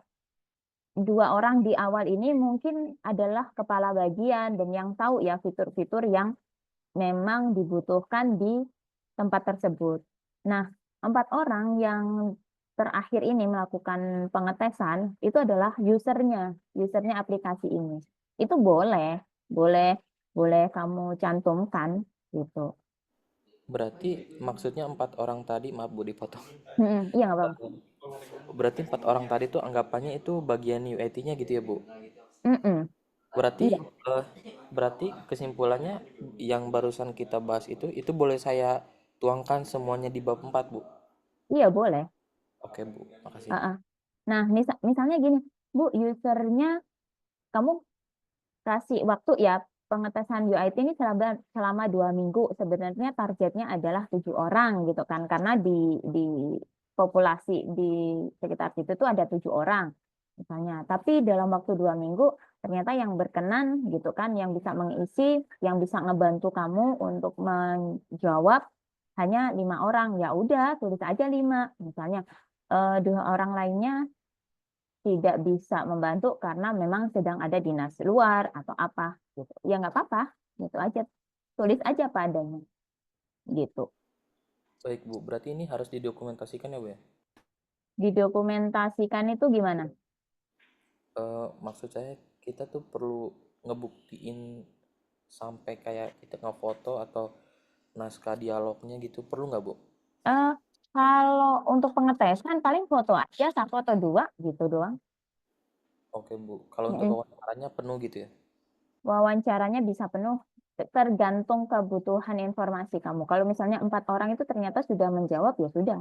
2 orang di awal ini mungkin adalah kepala bagian dan yang tahu ya fitur-fitur yang memang dibutuhkan di tempat tersebut. Nah, 4 orang yang terakhir ini melakukan pengetesan itu adalah usernya aplikasi ini. Itu boleh, boleh kamu cantumkan gitu. Berarti maksudnya 4 orang tadi, maaf Bu dipotong. Iya nggak apa-apa. Berarti 4 orang tadi tuh anggapannya itu bagian UIT-nya gitu ya, Bu. Mm-mm. Berarti Iya, berarti kesimpulannya yang barusan kita bahas itu boleh saya tuangkan semuanya di bab 4, Bu. iya boleh. Oke, Bu. Makasih. Uh-uh. Nah, misalnya gini, Bu, usernya kamu kasih waktu ya pengetesan UIT ini selama 2 minggu sebenarnya targetnya adalah 7 orang gitu kan karena di populasi di sekitar situ tuh ada 7 orang misalnya tapi dalam waktu 2 minggu ternyata yang berkenan gitu kan yang bisa mengisi yang bisa ngebantu kamu untuk menjawab hanya 5 orang ya udah tulis aja 5 misalnya 2 orang lainnya tidak bisa membantu karena memang sedang ada dinas luar atau apa gitu. Ya nggak apa-apa, gitu aja. Tulis aja padanya gitu. Baik, Bu. Berarti ini harus didokumentasikan ya, Bu ya? Didokumentasikan itu gimana? Maksud saya kita tuh perlu ngebuktiin sampai kayak kita ngefoto atau naskah dialognya gitu, perlu nggak, Bu? Eh, Kalau untuk pengetesan paling foto aja, satu atau 2 gitu doang. Oke, Bu. Kalau untuk Mm-mm. wawancaranya penuh gitu ya? Wawancaranya bisa penuh tergantung kebutuhan informasi kamu. Kalau misalnya 4 orang itu ternyata sudah menjawab ya sudah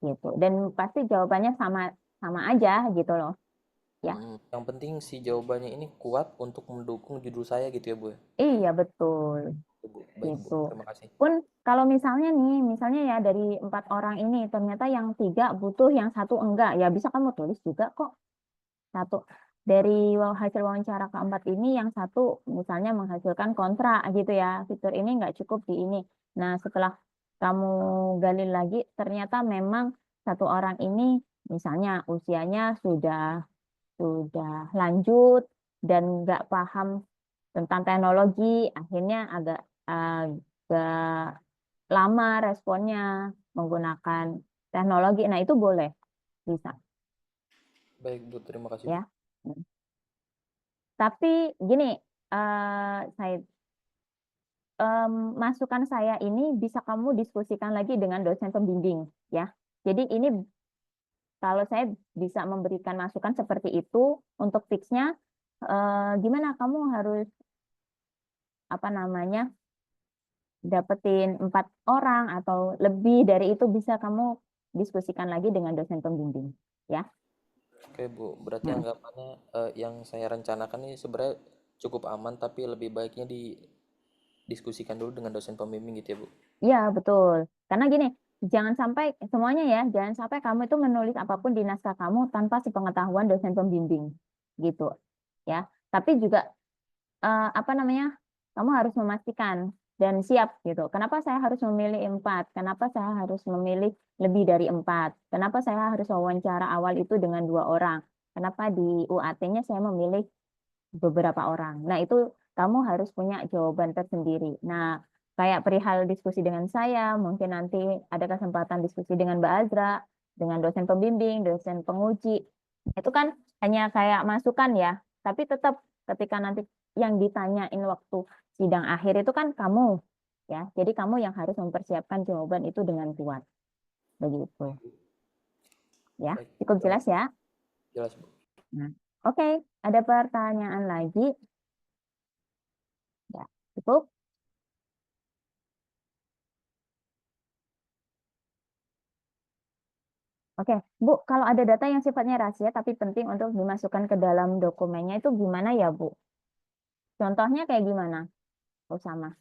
gitu. Dan pasti jawabannya sama sama aja gitu loh. Ya, Yang penting si jawabannya ini kuat untuk mendukung judul saya gitu ya, Bu ya? iya betul. Oke, Bu. Baik, Bu. Gitu. Terima kasih. Pun kalau misalnya nih, misalnya ya dari 4 orang ini ternyata yang 3 butuh, yang satu enggak, ya bisa kamu tulis juga kok. Satu dari hasil wawancara keempat ini, yang satu misalnya menghasilkan kontrak gitu ya, fitur ini enggak cukup di ini. Nah setelah kamu gali lagi, ternyata memang 1 orang ini misalnya usianya sudah lanjut dan nggak paham tentang teknologi, akhirnya agak lama responnya menggunakan teknologi. Nah, itu boleh, bisa Baik, Bu. Terima kasih, Bu. ya. Tapi gini, saya masukan saya ini bisa kamu diskusikan lagi dengan dosen pembimbing ya. Jadi ini kalau saya bisa memberikan masukan seperti itu untuk fixnya, gimana kamu harus apa namanya dapetin 4 orang atau lebih dari itu bisa kamu diskusikan lagi dengan dosen pembimbing ya. Oke, Bu. Berarti Mm. anggapannya yang saya rencanakan ini sebenarnya cukup aman, tapi lebih baiknya diskusikan dulu dengan dosen pembimbing gitu ya Bu? Iya, betul. Karena gini, jangan sampai semuanya ya, jangan sampai kamu itu menulis apapun di naskah kamu tanpa sepengetahuan dosen pembimbing, gitu ya. Tapi juga apa namanya, kamu harus memastikan dan siap gitu. Kenapa saya harus memilih 4? Kenapa saya harus memilih lebih dari 4? Kenapa saya harus wawancara awal itu dengan 2 orang? Kenapa di UAT-nya saya memilih beberapa orang? Nah, itu kamu harus punya jawaban tersendiri. Nah, kayak perihal diskusi dengan saya, mungkin nanti ada kesempatan diskusi dengan Mbak Azra, dengan dosen pembimbing, dosen penguji. Itu kan hanya kayak masukan ya, tapi tetap ketika nanti yang ditanyain waktu sidang akhir itu kan kamu ya. Jadi kamu yang harus mempersiapkan jawaban itu dengan kuat. Begitu. Ya, Baik, cukup jelas ya? jelas Bu. Nah, oke, ada pertanyaan lagi? Ya, cukup. Oke, Bu, kalau ada data yang sifatnya rahasia tapi penting untuk dimasukkan ke dalam dokumennya itu gimana ya, Bu? Contohnya kayak gimana, Usama?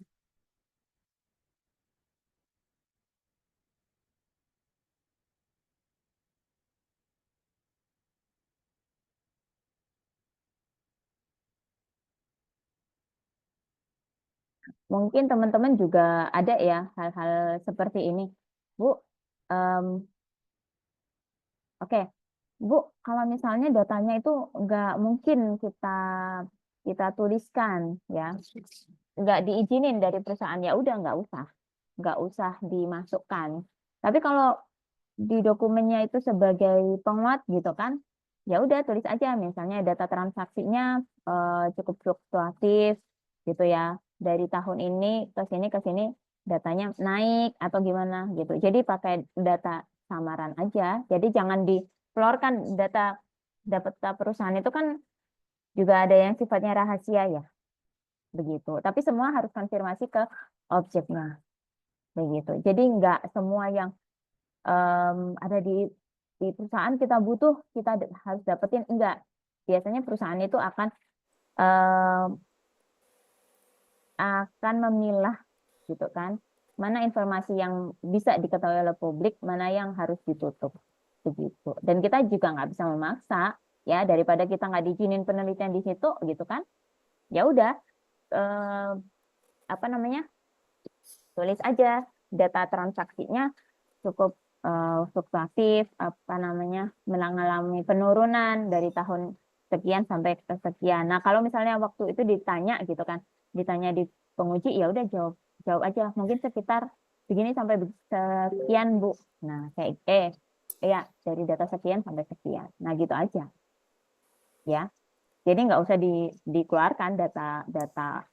Mungkin teman-teman juga ada ya hal-hal seperti ini. Bu, em, oke, Bu, kalau misalnya datanya itu nggak mungkin kita kita tuliskan ya, nggak diizinin dari perusahaan ya udah nggak usah dimasukkan. Tapi kalau di dokumennya itu sebagai penguat gitu kan, ya udah tulis aja misalnya data transaksinya cukup fluktuatif gitu ya, dari tahun ini ke sini datanya naik atau gimana gitu. Jadi pakai data samaran aja. Jadi jangan dikeluarkan data perusahaan itu kan juga ada yang sifatnya rahasia ya, begitu. Tapi semua harus konfirmasi ke objeknya, begitu. Jadi nggak semua yang ada di perusahaan kita butuh kita harus dapetin, enggak. Biasanya perusahaan itu em, akan memilah gitu kan, mana informasi yang bisa diketahui oleh publik, mana yang harus ditutup, begitu. Dan kita juga nggak bisa memaksa ya, daripada kita nggak diizinin penelitian di situ gitu kan, ya udah eh, apa namanya, tulis aja data transaksinya cukup fluktuatif, apa namanya, mengalami penurunan dari tahun sekian sampai ke sekian. Nah, kalau misalnya waktu itu ditanya gitu kan, ditanya di penguji, ya udah jawab jawab aja. Mungkin sekitar begini sampai sekian, Bu. Nah, kayak ya dari data sekian sampai sekian. Nah, gitu aja. Ya. Jadi nggak usah dikeluarkan data-data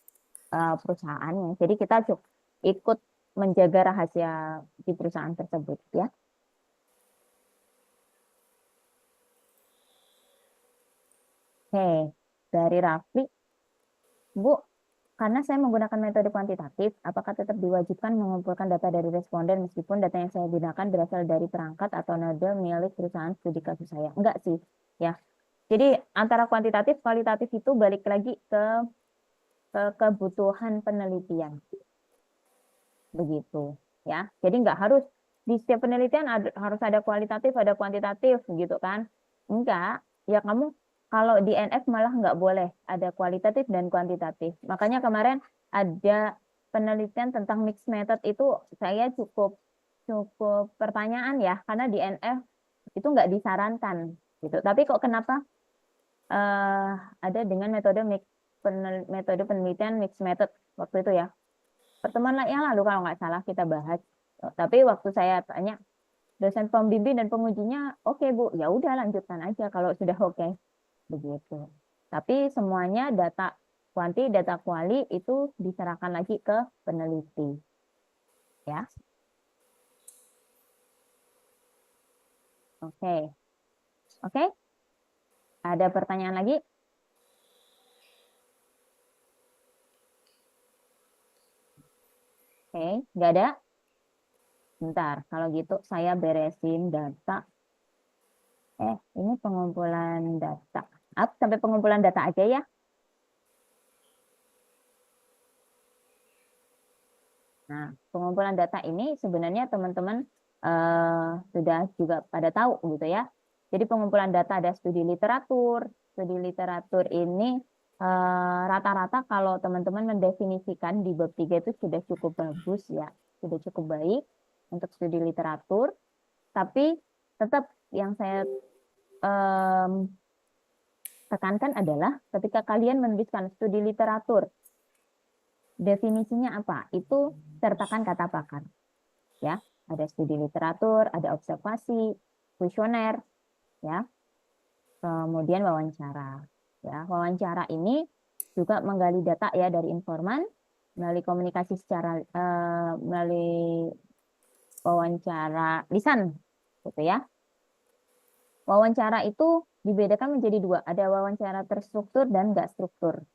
perusahaannya. Jadi kita ikut menjaga rahasia di perusahaan tersebut ya. Oke, dari Rafli, Bu, karena saya menggunakan metode kuantitatif, apakah tetap diwajibkan mengumpulkan data dari responden meskipun data yang saya gunakan berasal dari perangkat atau node milik perusahaan studi kasus saya? Enggak sih, ya. Jadi antara kuantitatif, kualitatif itu balik lagi ke kebutuhan penelitian, begitu, ya. Jadi nggak harus di setiap penelitian harus ada kualitatif, ada kuantitatif, gitu kan? Enggak, ya kamu kalau di NF malah nggak boleh ada kualitatif dan kuantitatif. Makanya kemarin ada penelitian tentang mixed method itu saya cukup cukup pertanyaan ya, karena di NF itu nggak disarankan gitu. Tapi kok kenapa ada dengan metode penelitian mixed method waktu itu ya? Pertemuan yang lalu kalau nggak salah kita bahas. Tapi waktu saya tanya dosen pembimbing dan pengujinya, oke Bu, ya udah lanjutkan aja kalau sudah oke, begitu. Tapi semuanya data kuanti, data kuali itu diserahkan lagi ke peneliti, ya. Oke, oke. Ada pertanyaan lagi? Oke, nggak ada. Bentar, kalau gitu saya beresin data. Ini pengumpulan data. Sampai pengumpulan data aja ya. Nah, pengumpulan data ini sebenarnya teman-teman sudah juga pada tahu gitu ya. Jadi pengumpulan data ada studi literatur. Studi literatur ini rata-rata kalau teman-teman mendefinisikan di bab 3 itu sudah cukup bagus ya. Sudah cukup baik untuk studi literatur. Tapi tetap yang saya tekankan adalah ketika kalian menuliskan studi literatur, definisinya apa? Itu sertakan kata pakar. Ya, ada studi literatur, ada observasi, kuesioner, ya. Kemudian wawancara. Ya, wawancara ini juga menggali data ya dari informan melalui komunikasi secara melalui wawancara lisan, gitu ya. Wawancara itu dibedakan menjadi dua, ada wawancara terstruktur dan nggak struktur.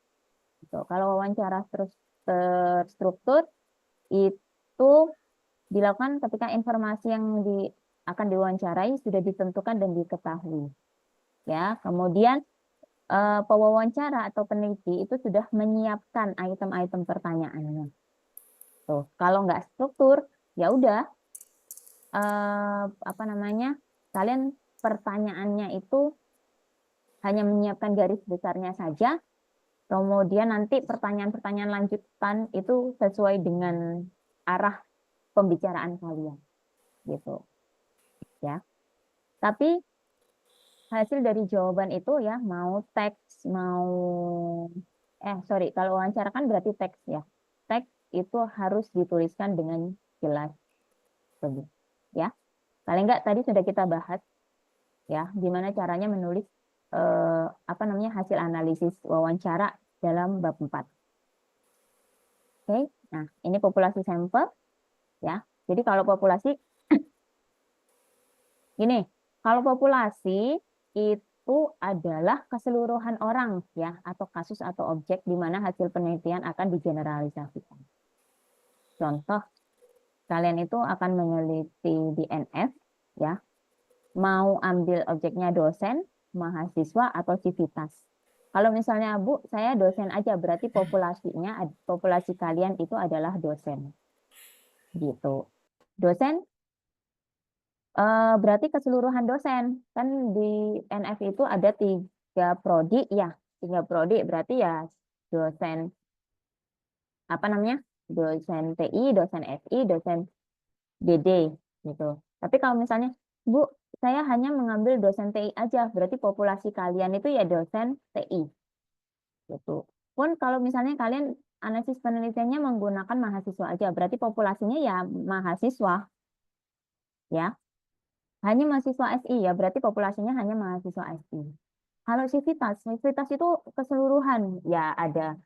Gitu. Kalau wawancara terstruktur itu dilakukan ketika informasi yang akan diwawancarai sudah ditentukan dan diketahui. Ya, kemudian pewawancara atau peneliti itu sudah menyiapkan item-item pertanyaannya. Tuh, kalau nggak struktur, ya udah apa namanya? Kalian pertanyaannya itu hanya menyiapkan garis besarnya saja. Kemudian nanti pertanyaan-pertanyaan lanjutan itu sesuai dengan arah pembicaraan kalian, gitu ya. Tapi hasil dari jawaban itu ya mau teks mau kalau wawancara kan berarti teks ya. Teks itu harus dituliskan dengan jelas, ya. Paling enggak tadi sudah kita bahas ya, gimana caranya menulis hasil analisis wawancara dalam bab 4. Oke, nah ini populasi sampel ya. Jadi kalau populasi gini, kalau populasi itu adalah keseluruhan orang ya atau kasus atau objek di mana hasil penelitian akan digeneralisasikan. Contoh, kalian itu akan meneliti di NF ya. Mau ambil objeknya dosen, mahasiswa atau civitas. Kalau misalnya Bu, saya dosen aja berarti populasi kalian itu adalah dosen. Gitu. Dosen berarti keseluruhan dosen. Kan di NF itu ada 3 prodi ya. 3 prodi berarti ya dosen dosen TI, dosen FI, dosen DD gitu. Tapi kalau misalnya Bu, saya hanya mengambil dosen TI aja, berarti populasi kalian itu ya dosen TI. Gitu. Pun kalau misalnya kalian analisis penelitiannya menggunakan mahasiswa aja, berarti populasinya ya mahasiswa. Ya. Hanya mahasiswa SI ya, berarti populasinya hanya mahasiswa SI. Kalau civitas itu keseluruhan ya ada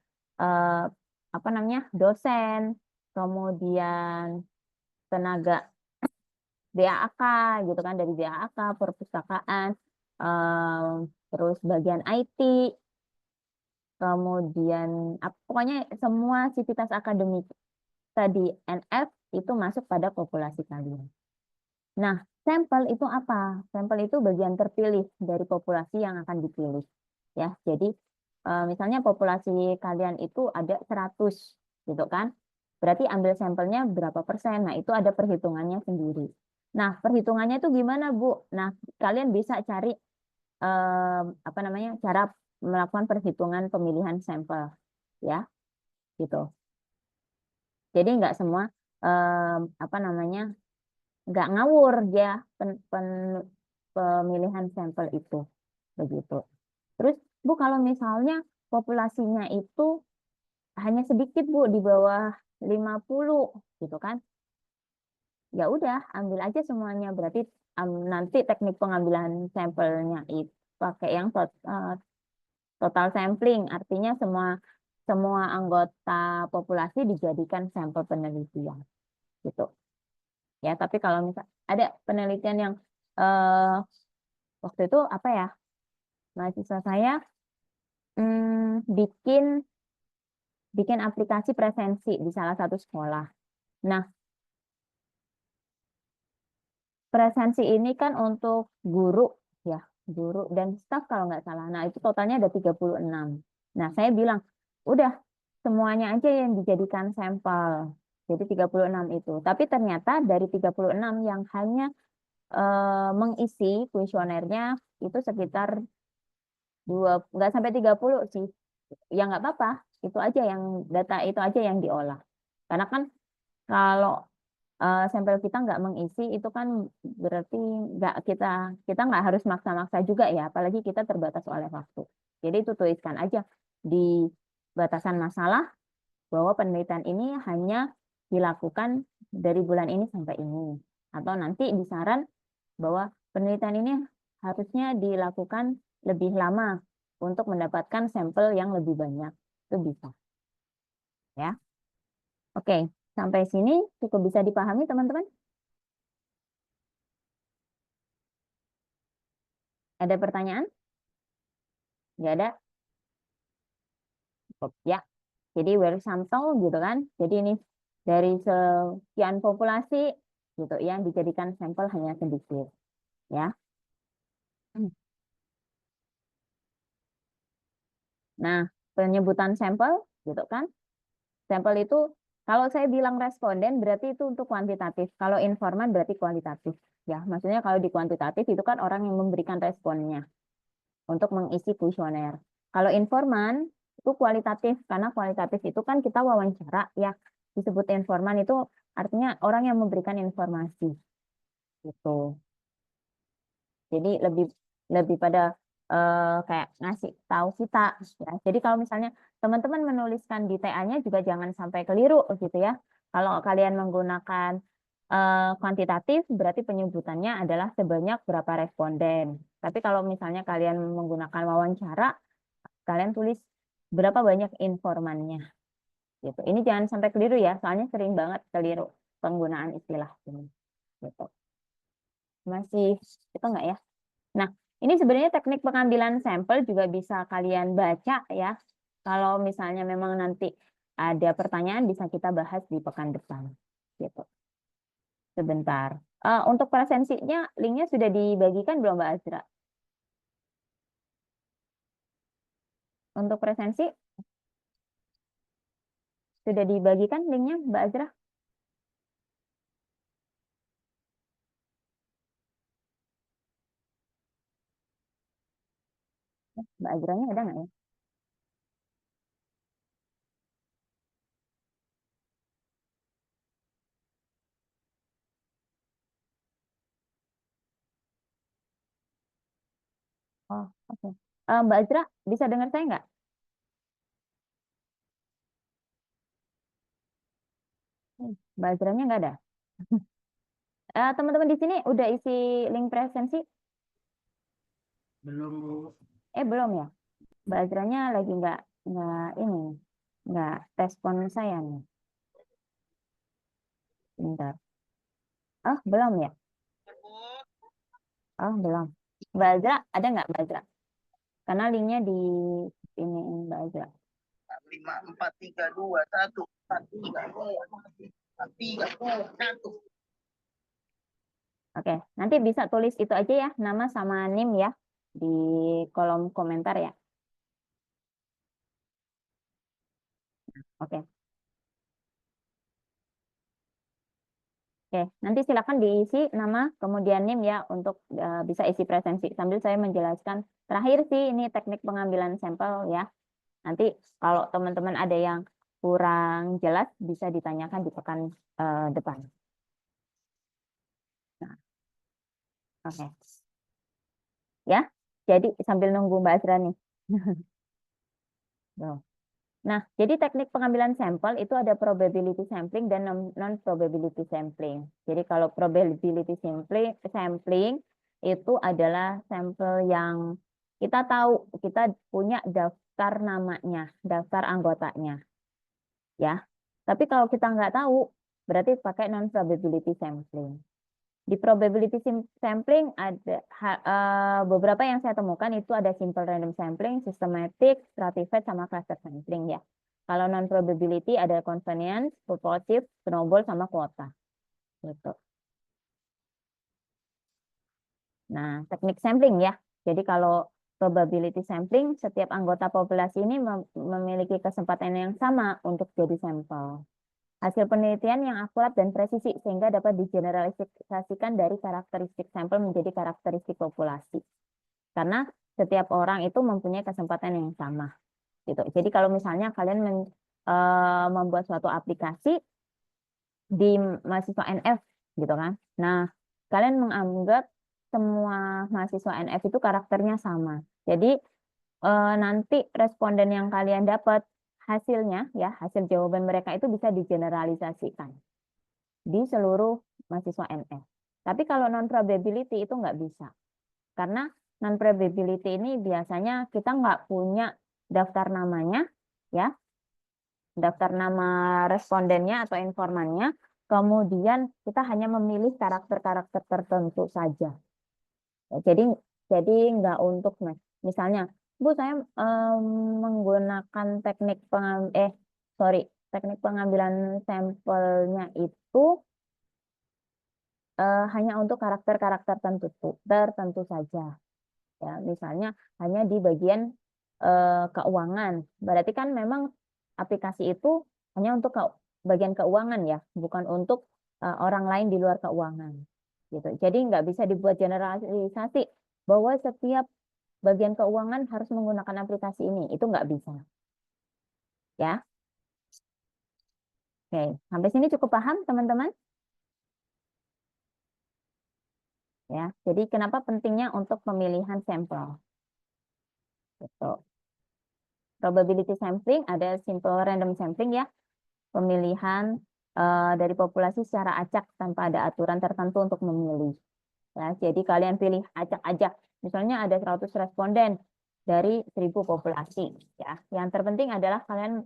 dosen, kemudian tenaga DAAK gitu kan, dari DAAK, perpustakaan, terus bagian IT, kemudian pokoknya semua civitas akademik tadi NF itu masuk pada populasi kalian. Nah, sampel itu apa? Sampel itu bagian terpilih dari populasi yang akan dipilih. Ya, jadi misalnya populasi kalian itu ada 100 gitu kan. Berarti ambil sampelnya berapa persen? Nah, itu ada perhitungannya sendiri. Nah, perhitungannya itu gimana, Bu? Nah, kalian bisa cari cara melakukan perhitungan pemilihan sampel ya. Gitu. Jadi nggak semua nggak ngawur dia pemilihan sampel itu begitu. Terus Bu kalau misalnya populasinya itu hanya sedikit Bu di bawah 50 gitu kan. Ya udah ambil aja semuanya berarti nanti teknik pengambilan sampelnya itu pakai yang total sampling artinya semua anggota populasi dijadikan sampel penelitian gitu. Ya, tapi kalau misal ada penelitian yang waktu itu apa ya? Mahasiswa saya bikin aplikasi presensi di salah satu sekolah. Nah, presensi ini kan untuk guru ya, guru dan staf kalau nggak salah. Nah, itu totalnya ada 36. Nah, saya bilang, udah semuanya aja yang dijadikan sampel Jadi 36 itu. Tapi ternyata dari 36 yang hanya mengisi kuesionernya itu sekitar nggak sampai 30 sih. Ya nggak apa-apa. Itu aja yang data itu aja yang diolah. Karena kan kalau sampel kita nggak mengisi itu kan berarti kita nggak harus maksa-maksa juga ya, apalagi kita terbatas oleh waktu. Jadi itu tuliskan aja di batasan masalah bahwa penelitian ini hanya dilakukan dari bulan ini sampai ini, atau nanti di saran bahwa penelitian ini harusnya dilakukan lebih lama untuk mendapatkan sampel yang lebih banyak. Itu bisa. Ya. Oke. Sampai sini cukup bisa dipahami, teman-teman? Ada pertanyaan? Nggak ada? Cukup, ya. Jadi where sampel gitu kan. Jadi ini dari sekian populasi gitu yang dijadikan sampel hanya sedikit. Ya. Nah, penyebutan sampel gitu kan. Sampel itu kalau saya bilang responden berarti itu untuk kuantitatif. Kalau informan berarti kualitatif. Ya, maksudnya kalau di kuantitatif itu kan orang yang memberikan responnya untuk mengisi kuesioner. Kalau informan itu kualitatif karena kualitatif itu kan kita wawancara ya. Disebut informan itu artinya orang yang memberikan informasi. Gitu. Jadi lebih pada kayak ngasih tahu kita ya. Jadi kalau misalnya teman-teman menuliskan di TA-nya juga jangan sampai keliru gitu ya. Kalau kalian menggunakan kuantitatif berarti penyebutannya adalah sebanyak berapa responden. Tapi kalau misalnya kalian menggunakan wawancara, kalian tulis berapa banyak informannya. Gitu. Ini jangan sampai keliru ya, soalnya sering banget keliru penggunaan istilah ini. Gitu. Masih itu enggak ya? Nah, ini sebenarnya teknik pengambilan sampel juga bisa kalian baca ya. Kalau misalnya memang nanti ada pertanyaan bisa kita bahas di pekan depan. Gitu. Sebentar. Untuk presensinya, linknya sudah dibagikan belum Mbak Azra? Untuk presensi, sudah dibagikan linknya Mbak Azra? Mbak Azranya ada nggak ya? Oh, oke. Mbak Azra, bisa dengar saya nggak? Mbak Azranya nggak ada. Teman-teman di sini udah isi link presensi? Belum. Belum ya. Mbak Azranya lagi nggak respon saya nih. Bentar. Oh, belum ya? Oh, belum. Mbak Azra, ada nggak Mbak Azra? Karena linknya di ini Mbak Azra. 5, 4, 3, 2, 1, 4, 3, 2, 1. Oke, nanti bisa tulis itu aja ya, nama sama NIM ya, di kolom komentar ya. Oke. Oke, nanti silakan diisi nama kemudian NIM ya untuk bisa isi presensi. Sambil saya menjelaskan terakhir sih ini teknik pengambilan sampel ya. Nanti kalau teman-teman ada yang kurang jelas bisa ditanyakan di pekan depan. Nah, oke. Ya, jadi sambil nunggu Mbak Azra nih. Nah, jadi teknik pengambilan sampel itu ada probability sampling dan non-probability sampling. Jadi kalau probability sampling itu adalah sampel yang kita tahu, kita punya daftar namanya, daftar anggotanya. Ya, tapi kalau kita nggak tahu, berarti pakai non-probability sampling. Di probability sampling ada beberapa yang saya temukan itu ada simple random sampling, systematic, stratified, sama cluster sampling ya. Kalau non probability ada convenience, purposive, snowball, sama kuota. Gitu. Nah, teknik sampling ya. Jadi kalau probability sampling, setiap anggota populasi ini memiliki kesempatan yang sama untuk jadi sampel. Hasil penelitian yang akurat dan presisi sehingga dapat digeneralisasikan dari karakteristik sampel menjadi karakteristik populasi. Karena setiap orang itu mempunyai kesempatan yang sama. Gitu. Jadi kalau misalnya kalian membuat suatu aplikasi di mahasiswa NF gitu kan. Nah, kalian menganggap semua mahasiswa NF itu karakternya sama. Jadi nanti responden yang kalian dapat hasilnya ya, hasil jawaban mereka itu bisa digeneralisasikan di seluruh mahasiswa NF. Tapi kalau non probability itu nggak bisa. Karena non probability ini biasanya kita nggak punya daftar namanya ya, daftar nama respondennya atau informannya, kemudian kita hanya memilih karakter-karakter tertentu saja. Ya, jadi nggak untuk misalnya, Bu, saya menggunakan teknik pengambilan sampelnya itu hanya untuk karakter-karakter tertentu saja. Ya, misalnya hanya di bagian keuangan. Berarti kan memang aplikasi itu hanya untuk bagian keuangan ya, bukan untuk orang lain di luar keuangan. Gitu. Jadi nggak bisa dibuat generalisasi bahwa setiap bagian keuangan harus menggunakan aplikasi ini. Itu nggak bisa. Ya. Oke, sampai sini cukup paham teman-teman? Ya, jadi kenapa pentingnya untuk pemilihan sampel? Gitu. Probability sampling, ada simple random sampling ya, pemilihan dari populasi secara acak tanpa ada aturan tertentu untuk memilih. Ya, jadi kalian pilih acak aja. Misalnya ada 100 responden dari 1000 populasi. Ya, yang terpenting adalah kalian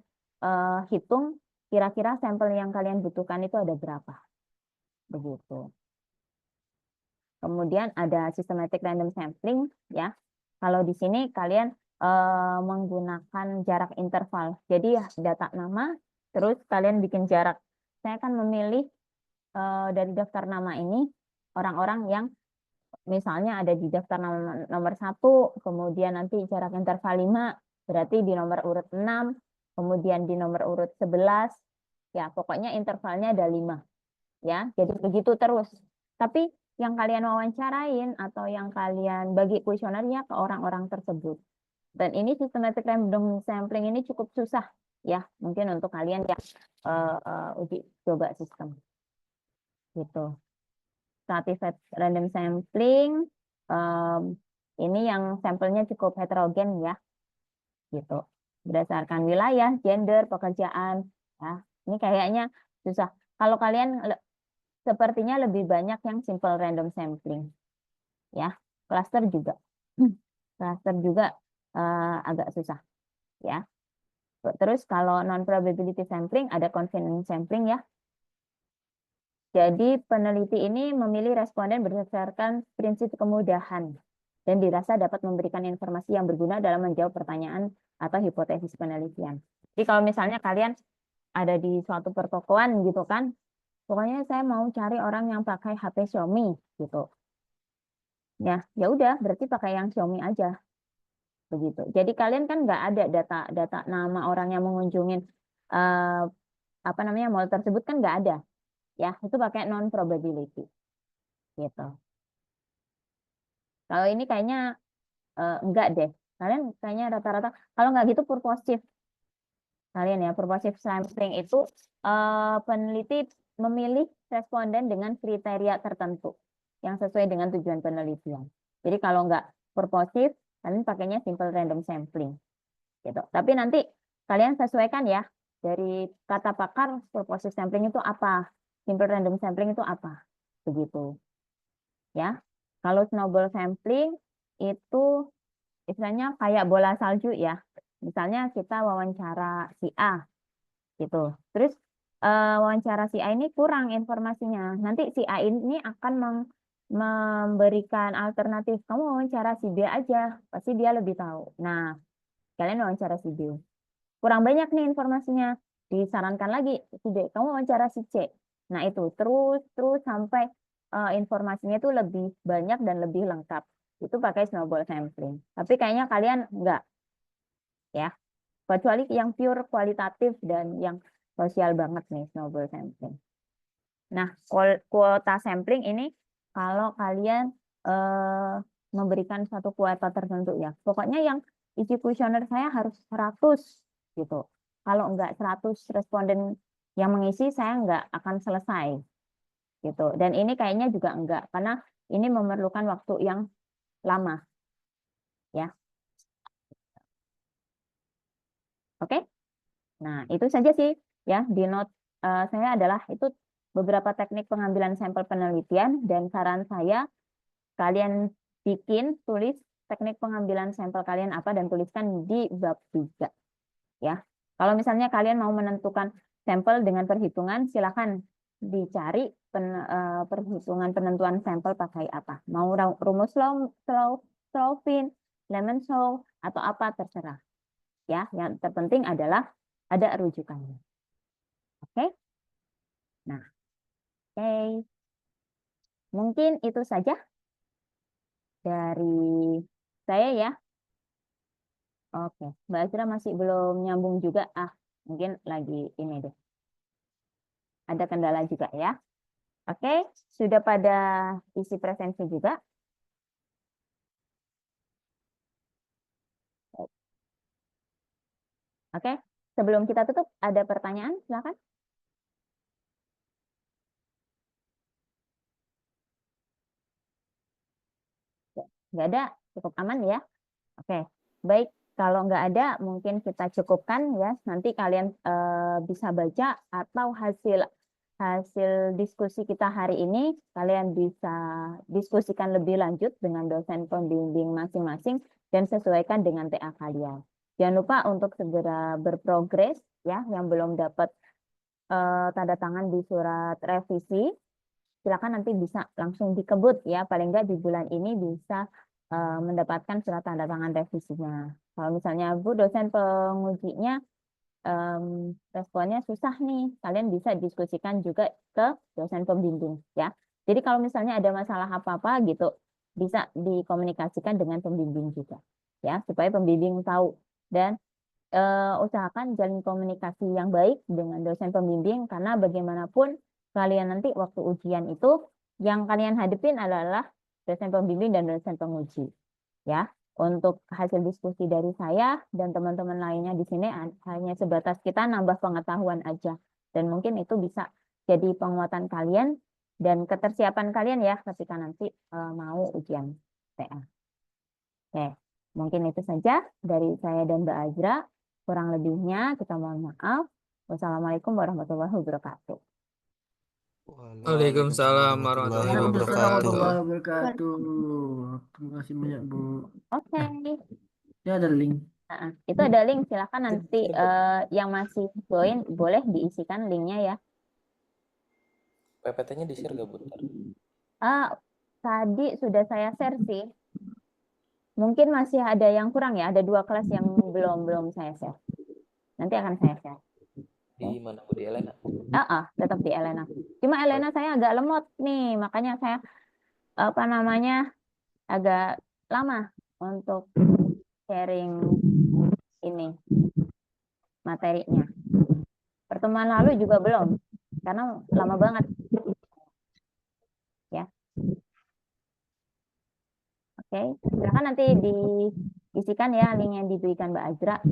hitung kira-kira sampel yang kalian butuhkan itu ada berapa. Begitu. Kemudian ada systematic random sampling ya. Kalau di sini kalian menggunakan jarak interval. Jadi ya data nama, terus kalian bikin jarak. Saya akan memilih dari daftar nama ini orang-orang yang misalnya ada di daftar nomor 1, kemudian nanti jarak interval 5, berarti di nomor urut 6, kemudian di nomor urut 11. Ya, pokoknya intervalnya ada 5. Ya, jadi begitu terus. Tapi yang kalian wawancarain atau yang kalian bagi kuesionernya ke orang-orang tersebut. Dan ini systematic random sampling ini cukup susah ya, mungkin untuk kalian yang uji coba sistem. Gitu. Stratified random sampling ini yang sampelnya cukup heterogen ya. Gitu. Berdasarkan wilayah, gender, pekerjaan ya. Ini kayaknya susah. Kalau kalian sepertinya lebih banyak yang simple random sampling. Ya, cluster juga. Cluster juga agak susah. Ya. Terus kalau non probability sampling ada confidence sampling ya. Jadi peneliti ini memilih responden berdasarkan prinsip kemudahan dan dirasa dapat memberikan informasi yang berguna dalam menjawab pertanyaan atau hipotesis penelitian. Jadi kalau misalnya kalian ada di suatu pertokoan gitu kan, pokoknya saya mau cari orang yang pakai HP Xiaomi gitu. Ya udah, berarti pakai yang Xiaomi aja. Begitu. Jadi kalian kan nggak ada data nama orang yang mengunjungin mall tersebut kan nggak ada. Ya, itu pakai non probability. Gitu. Kalau ini kayaknya enggak deh. Kalian kayaknya rata-rata kalau nggak gitu purposive. Kalian ya, purposive sampling itu peneliti memilih responden dengan kriteria tertentu yang sesuai dengan tujuan penelitian. Jadi kalau nggak purposive, kalian pakainya simple random sampling. Gitu. Tapi nanti kalian sesuaikan ya dari kata pakar purposive sampling itu apa, simple random sampling itu apa, begitu. Ya, kalau snowball sampling itu istilahnya kayak bola salju ya. Misalnya kita wawancara si A, gitu. Terus wawancara si A ini kurang informasinya. Nanti si A ini akan memberikan alternatif. Kamu wawancara si B aja, pasti dia lebih tahu. Nah, kalian wawancara si B. Kurang banyak nih informasinya. Disarankan lagi si B, kamu wawancara si C. Nah, itu terus sampai informasinya itu lebih banyak dan lebih lengkap. Itu pakai snowball sampling. Tapi kayaknya kalian enggak. Ya. Kecuali yang pure kualitatif dan yang sosial banget nih snowball sampling. Nah, kuota sampling ini kalau kalian memberikan satu kuota tertentu ya. Pokoknya yang isi kuesioner saya harus 100 gitu. Kalau enggak 100 responden yang mengisi, saya enggak akan selesai gitu. Dan ini kayaknya juga enggak, karena ini memerlukan waktu yang lama ya. Oke. Nah, itu saja sih ya di note saya adalah itu beberapa teknik pengambilan sampel penelitian, dan saran saya kalian tulis teknik pengambilan sampel kalian apa dan tuliskan di bab 3 ya. Kalau misalnya kalian mau menentukan sampel dengan perhitungan, silakan dicari perhitungan penentuan sampel pakai apa. Mau rumus Slowin, Lemonsow atau apa terserah. Ya, yang terpenting adalah ada rujukannya. Oke? Nah, oke. Mungkin itu saja dari saya ya. Oke, Mbak Azra masih belum nyambung juga. Mungkin lagi ini deh. Ada kendala juga ya. Oke, sudah pada isi presensi juga. Oke, sebelum kita tutup, ada pertanyaan? Silakan. Nggak ada, cukup aman ya. Oke, baik. Kalau nggak ada, mungkin kita cukupkan ya. Nanti kalian bisa baca atau hasil diskusi kita hari ini, kalian bisa diskusikan lebih lanjut dengan dosen pembimbing masing-masing dan sesuaikan dengan TA kalian. Jangan lupa untuk segera berprogres ya, yang belum dapat tanda tangan di surat revisi, silakan nanti bisa langsung dikebut ya, paling nggak di bulan ini bisa mendapatkan surat tanda tangan revisinya. Kalau misalnya Bu dosen pengujinya responnya susah nih, kalian bisa diskusikan juga ke dosen pembimbing ya. Jadi kalau misalnya ada masalah apa-apa gitu, bisa dikomunikasikan dengan pembimbing juga ya, supaya pembimbing tahu. Dan usahakan jalin komunikasi yang baik dengan dosen pembimbing, karena bagaimanapun kalian nanti waktu ujian itu yang kalian hadapin adalah dosen pembimbing dan dosen penguji ya. Untuk hasil diskusi dari saya dan teman-teman lainnya di sini hanya sebatas kita nambah pengetahuan aja, dan mungkin itu bisa jadi penguatan kalian dan ketersiapan kalian ya ketika nanti mau ujian TA. Oke, mungkin itu saja dari saya dan Mbak Azra. Kurang lebihnya kita mohon maaf. Wassalamualaikum warahmatullahi wabarakatuh. Waalaikumsalam warahmatullahi Waalaikumsalam wabarakatuh. warahmatullahi wabarakatuh. Terima kasih banyak, Bu. Oke. Ya, ada link. Itu ada link, silakan nanti yang masih join boleh diisikan linknya ya. PPT-nya di-share gak, Bu? Ntar? Tadi sudah saya share sih. Mungkin masih ada yang kurang ya, ada 2 kelas yang belum saya share. Nanti akan saya share. Di mana, Bu? Di Elena? Tetap di Elena. Cuma Elena saya agak lemot nih, makanya saya agak lama untuk sharing ini materinya. Pertemuan lalu juga belum, karena lama banget. Ya. Oke, silakan nanti diisikan ya link yang diberikan Mbak Azra.